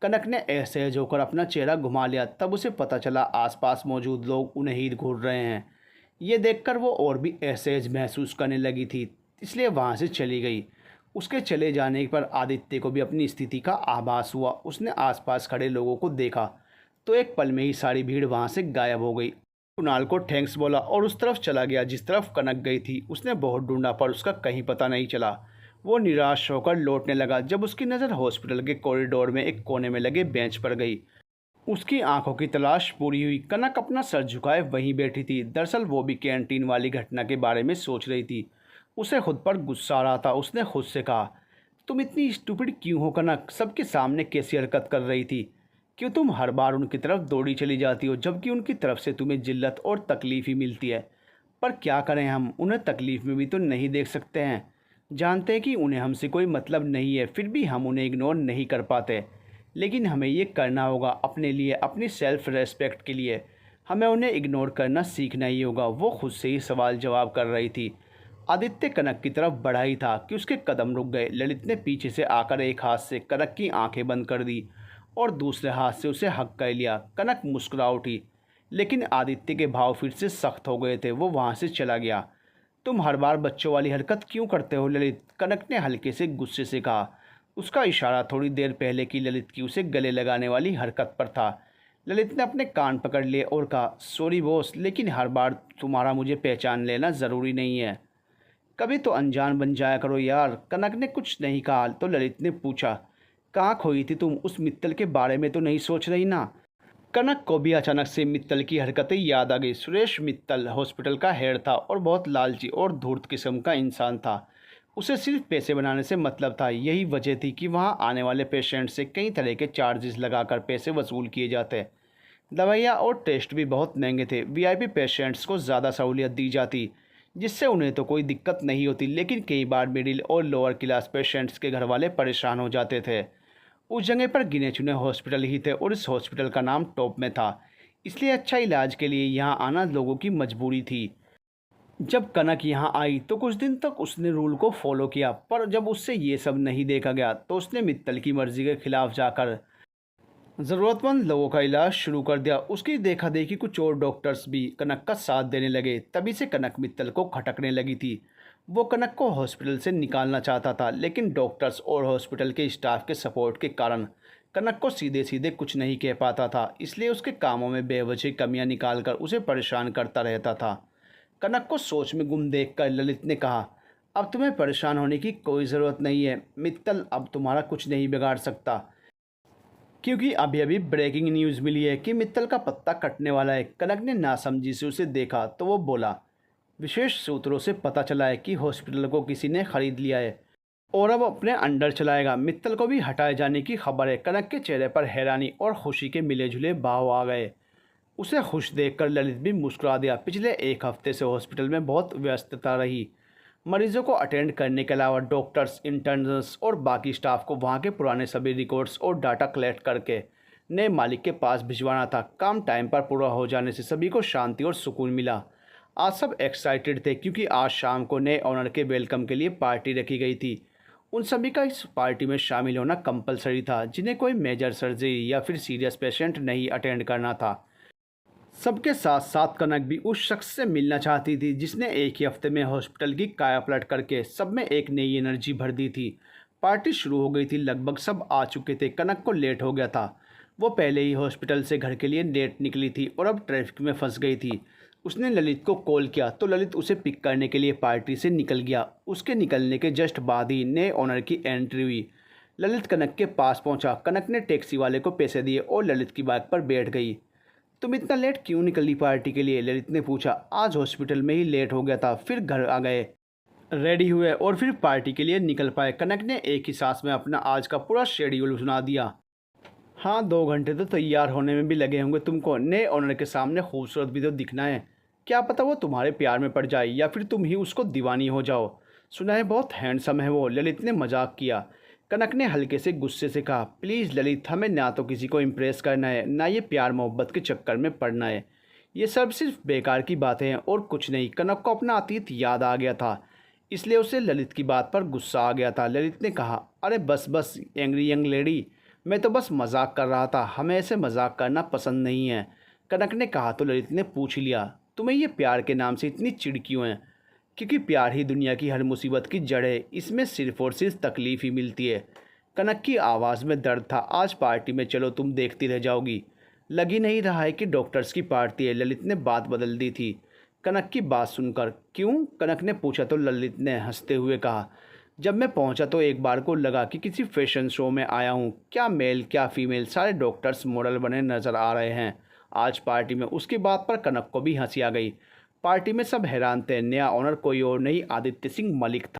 कनक ने असहज होकर अपना चेहरा घुमा लिया। तब उसे पता चला आसपास मौजूद लोग उन्हें ही घूर रहे हैं। ये देखकर वो और भी असहज महसूस करने लगी थी, इसलिए वहाँ से चली गई। उसके चले जाने पर आदित्य को भी अपनी स्थिति का आभास हुआ। उसने आसपास खड़े लोगों को देखा तो एक पल में ही सारी भीड़ वहाँ से गायब हो गई। कुणाल को थैंक्स बोला और उस तरफ चला गया जिस तरफ कनक गई थी। उसने बहुत ढूंढा पर उसका कहीं पता नहीं चला। वो निराश होकर लौटने लगा जब उसकी नज़र हॉस्पिटल के कॉरिडोर में एक कोने में लगे बेंच पर गई। उसकी आंखों की तलाश पूरी हुई। कनक अपना सर झुकाए वहीं बैठी थी। दरअसल वो भी कैंटीन वाली घटना के बारे में सोच रही थी। उसे खुद पर गुस्सा आ रहा था। उसने खुद से कहा, तुम इतनी स्टूपिड क्यों हो कनक? सबके सामने कैसी हरकत कर रही थी? क्यों तुम हर बार उनकी तरफ दौड़ी चली जाती हो जबकि उनकी तरफ से तुम्हें जिल्लत और तकलीफ़ ही मिलती है? पर क्या करें, हम उन्हें तकलीफ़ में भी तो नहीं देख सकते हैं। जानते हैं कि उन्हें हमसे कोई मतलब नहीं है, फिर भी हम उन्हें इग्नोर नहीं कर पाते। लेकिन हमें ये करना होगा अपने लिए, अपनी सेल्फ़ रेस्पेक्ट के लिए। हमें उन्हें इग्नोर करना सीखना ही होगा। वो खुद से ही सवाल जवाब कर रही थी। आदित्य कनक की तरफ बढ़ा ही था कि उसके कदम रुक गए। ललित ने पीछे से आकर एक हाथ से कनक की आंखें बंद कर दी और दूसरे हाथ से उसे हक कर लिया। कनक मुस्कुरा उठी, लेकिन आदित्य के भाव फिर से सख्त हो गए थे। वो वहाँ से चला गया। तुम हर बार बच्चों वाली हरकत क्यों करते हो ललित? कनक ने हल्के से गुस्से से कहा। उसका इशारा थोड़ी देर पहले की ललित की उसे गले लगाने वाली हरकत पर था। ललित ने अपने कान पकड़ लिए और कहा, सॉरी बॉस, लेकिन हर बार तुम्हारा मुझे पहचान लेना ज़रूरी नहीं है। कभी तो अनजान बन जाया करो यार। कनक ने कुछ नहीं कहा तो ललित ने पूछा, कहाँ खोई थी तुम? उस मित्तल के बारे में तो नहीं सोच रही ना? कनक को भी अचानक से मित्तल की हरकतें याद आ गई। सुरेश मित्तल हॉस्पिटल का हेड था और बहुत लालची और धूर्त किस्म का इंसान था। उसे सिर्फ पैसे बनाने से मतलब था। यही वजह थी कि वहाँ आने वाले पेशेंट से कई तरह के चार्जेस लगाकर पैसे वसूल किए जाते। दवाइयाँ और टेस्ट भी बहुत महंगे थे। वीआईपी पेशेंट्स को ज़्यादा सहूलियत दी जाती जिससे उन्हें तो कोई दिक्कत नहीं होती, लेकिन कई बार मिडिल और लोअर क्लास पेशेंट्स के घर वाले परेशान हो जाते थे। उस जगह पर गिने चुने हॉस्पिटल ही थे और इस हॉस्पिटल का नाम टॉप में था, इसलिए अच्छा इलाज के लिए यहाँ आना लोगों की मजबूरी थी। जब कनक यहाँ आई तो कुछ दिन तक उसने रूल को फॉलो किया, पर जब उससे ये सब नहीं देखा गया तो उसने मित्तल की मर्जी के खिलाफ जाकर ज़रूरतमंद लोगों का इलाज शुरू कर दिया। उसकी देखा देखी कुछ और डॉक्टर्स भी कनक का साथ देने लगे। तभी से कनक मित्तल को खटकने लगी थी। वो कनक को हॉस्पिटल से निकालना चाहता था, लेकिन डॉक्टर्स और हॉस्पिटल के स्टाफ के सपोर्ट के कारण कनक को सीधे सीधे कुछ नहीं कह पाता था, इसलिए उसके कामों में बेवजह कमियां निकालकर उसे परेशान करता रहता था। कनक को सोच में गुम देखकर ललित ने कहा, अब तुम्हें परेशान होने की कोई ज़रूरत नहीं है। मित्तल अब तुम्हारा कुछ नहीं बिगाड़ सकता, क्योंकि अभी अभी ब्रेकिंग न्यूज़ मिली है कि मित्तल का पत्ता कटने वाला है। कनक ने नासमझी से उसे देखा तो वो बोला, विशेष सूत्रों से पता चला है कि हॉस्पिटल को किसी ने खरीद लिया है और अब अपने अंडर चलाएगा। मित्तल को भी हटाए जाने की खबर है। कनक के चेहरे पर हैरानी और खुशी के मिले जुले भाव आ गए। उसे खुश देखकर ललित भी मुस्कुरा दिया। पिछले एक हफ्ते से हॉस्पिटल में बहुत व्यस्तता रही। मरीजों को अटेंड करने के अलावा डॉक्टर्स, इंटर्न्स और बाकी स्टाफ को वहाँ के पुराने सभी रिकॉर्ड्स और डाटा कलेक्ट करके नए मालिक के पास भिजवाना था। काम टाइम पर पूरा हो जाने से सभी को शांति और सुकून मिला। आज सब एक्साइटेड थे क्योंकि आज शाम को नए ऑनर के वेलकम के लिए पार्टी रखी गई थी। उन सभी का इस पार्टी में शामिल होना कंपलसरी था जिन्हें कोई मेजर सर्जरी या फिर सीरियस पेशेंट नहीं अटेंड करना था। सबके साथ साथ कनक भी उस शख्स से मिलना चाहती थी जिसने एक ही हफ्ते में हॉस्पिटल की काया पलट करके सब में एक नई एनर्जी भर दी थी। पार्टी शुरू हो गई थी। लगभग सब आ चुके थे। कनक को लेट हो गया था। वो पहले ही हॉस्पिटल से घर के लिए लेट निकली थी और अब ट्रैफिक में फंस गई थी। उसने ललित को कॉल किया तो ललित उसे पिक करने के लिए पार्टी से निकल गया। उसके निकलने के जस्ट बाद ही नए ओनर की एंट्री हुई। ललित कनक के पास पहुंचा। कनक ने टैक्सी वाले को पैसे दिए और ललित की बाइक पर बैठ गई। तुम इतना लेट क्यों निकली पार्टी के लिए? ललित ने पूछा। आज हॉस्पिटल में ही लेट हो गया था, फिर घर आ गए, रेडी हुए और फिर पार्टी के लिए निकल पाए। कनक ने एक ही सांस में अपना आज का पूरा शेड्यूल सुना दिया। हाँ, 2 घंटे तो तैयार होने में भी लगे होंगे तुमको। नए ओनर के सामने खूबसूरत भी तो दिखना है। क्या पता वो तुम्हारे प्यार में पड़ जाए या फिर तुम ही उसको दीवानी हो जाओ। सुना है बहुत हैंडसम है वो, ललित ने मजाक किया। कनक ने हल्के से गुस्से से कहा, प्लीज़ ललित, हमें ना तो किसी को इम्प्रेस करना है, ना ये प्यार मोहब्बत के चक्कर में पड़ना है। ये सब सिर्फ बेकार की बातें हैं और कुछ नहीं। कनक को अपना अतीत याद आ गया था, इसलिए उसे ललित की बात पर गुस्सा आ गया था। ललित ने कहा, अरे बस बस एंग्री यंग लेडी, मैं तो बस मजाक कर रहा था, हमें ऐसे मजाक करना पसंद नहीं है। कनक ने कहा तो ललित ने पूछ लिया, तुम्हें ये प्यार के नाम से इतनी चिढ़ क्यों है? क्योंकि प्यार ही दुनिया की हर मुसीबत की जड़ है, इसमें सिर्फ और सिर्फ तकलीफ़ ही मिलती है। कनक की आवाज़ में दर्द था। आज पार्टी में चलो, तुम देखती रह जाओगी। लगी नहीं रहा है कि डॉक्टर्स की पार्टी है। ललित ने बात बदल दी थी कनक की बात सुनकर। क्यों? कनक ने पूछा तो ललित ने हंसते हुए कहा, जब मैं पहुंचा तो एक बार को लगा कि किसी फैशन शो में आया हूं। क्या मेल क्या फीमेल, सारे डॉक्टर्स मॉडल बने नज़र आ रहे हैं आज पार्टी में। उसकी बात पर कनक को भी हंसी आ गई। पार्टी में सब हैरान थे। नया ऑनर कोई और नहीं, आदित्य सिंह मलिक था।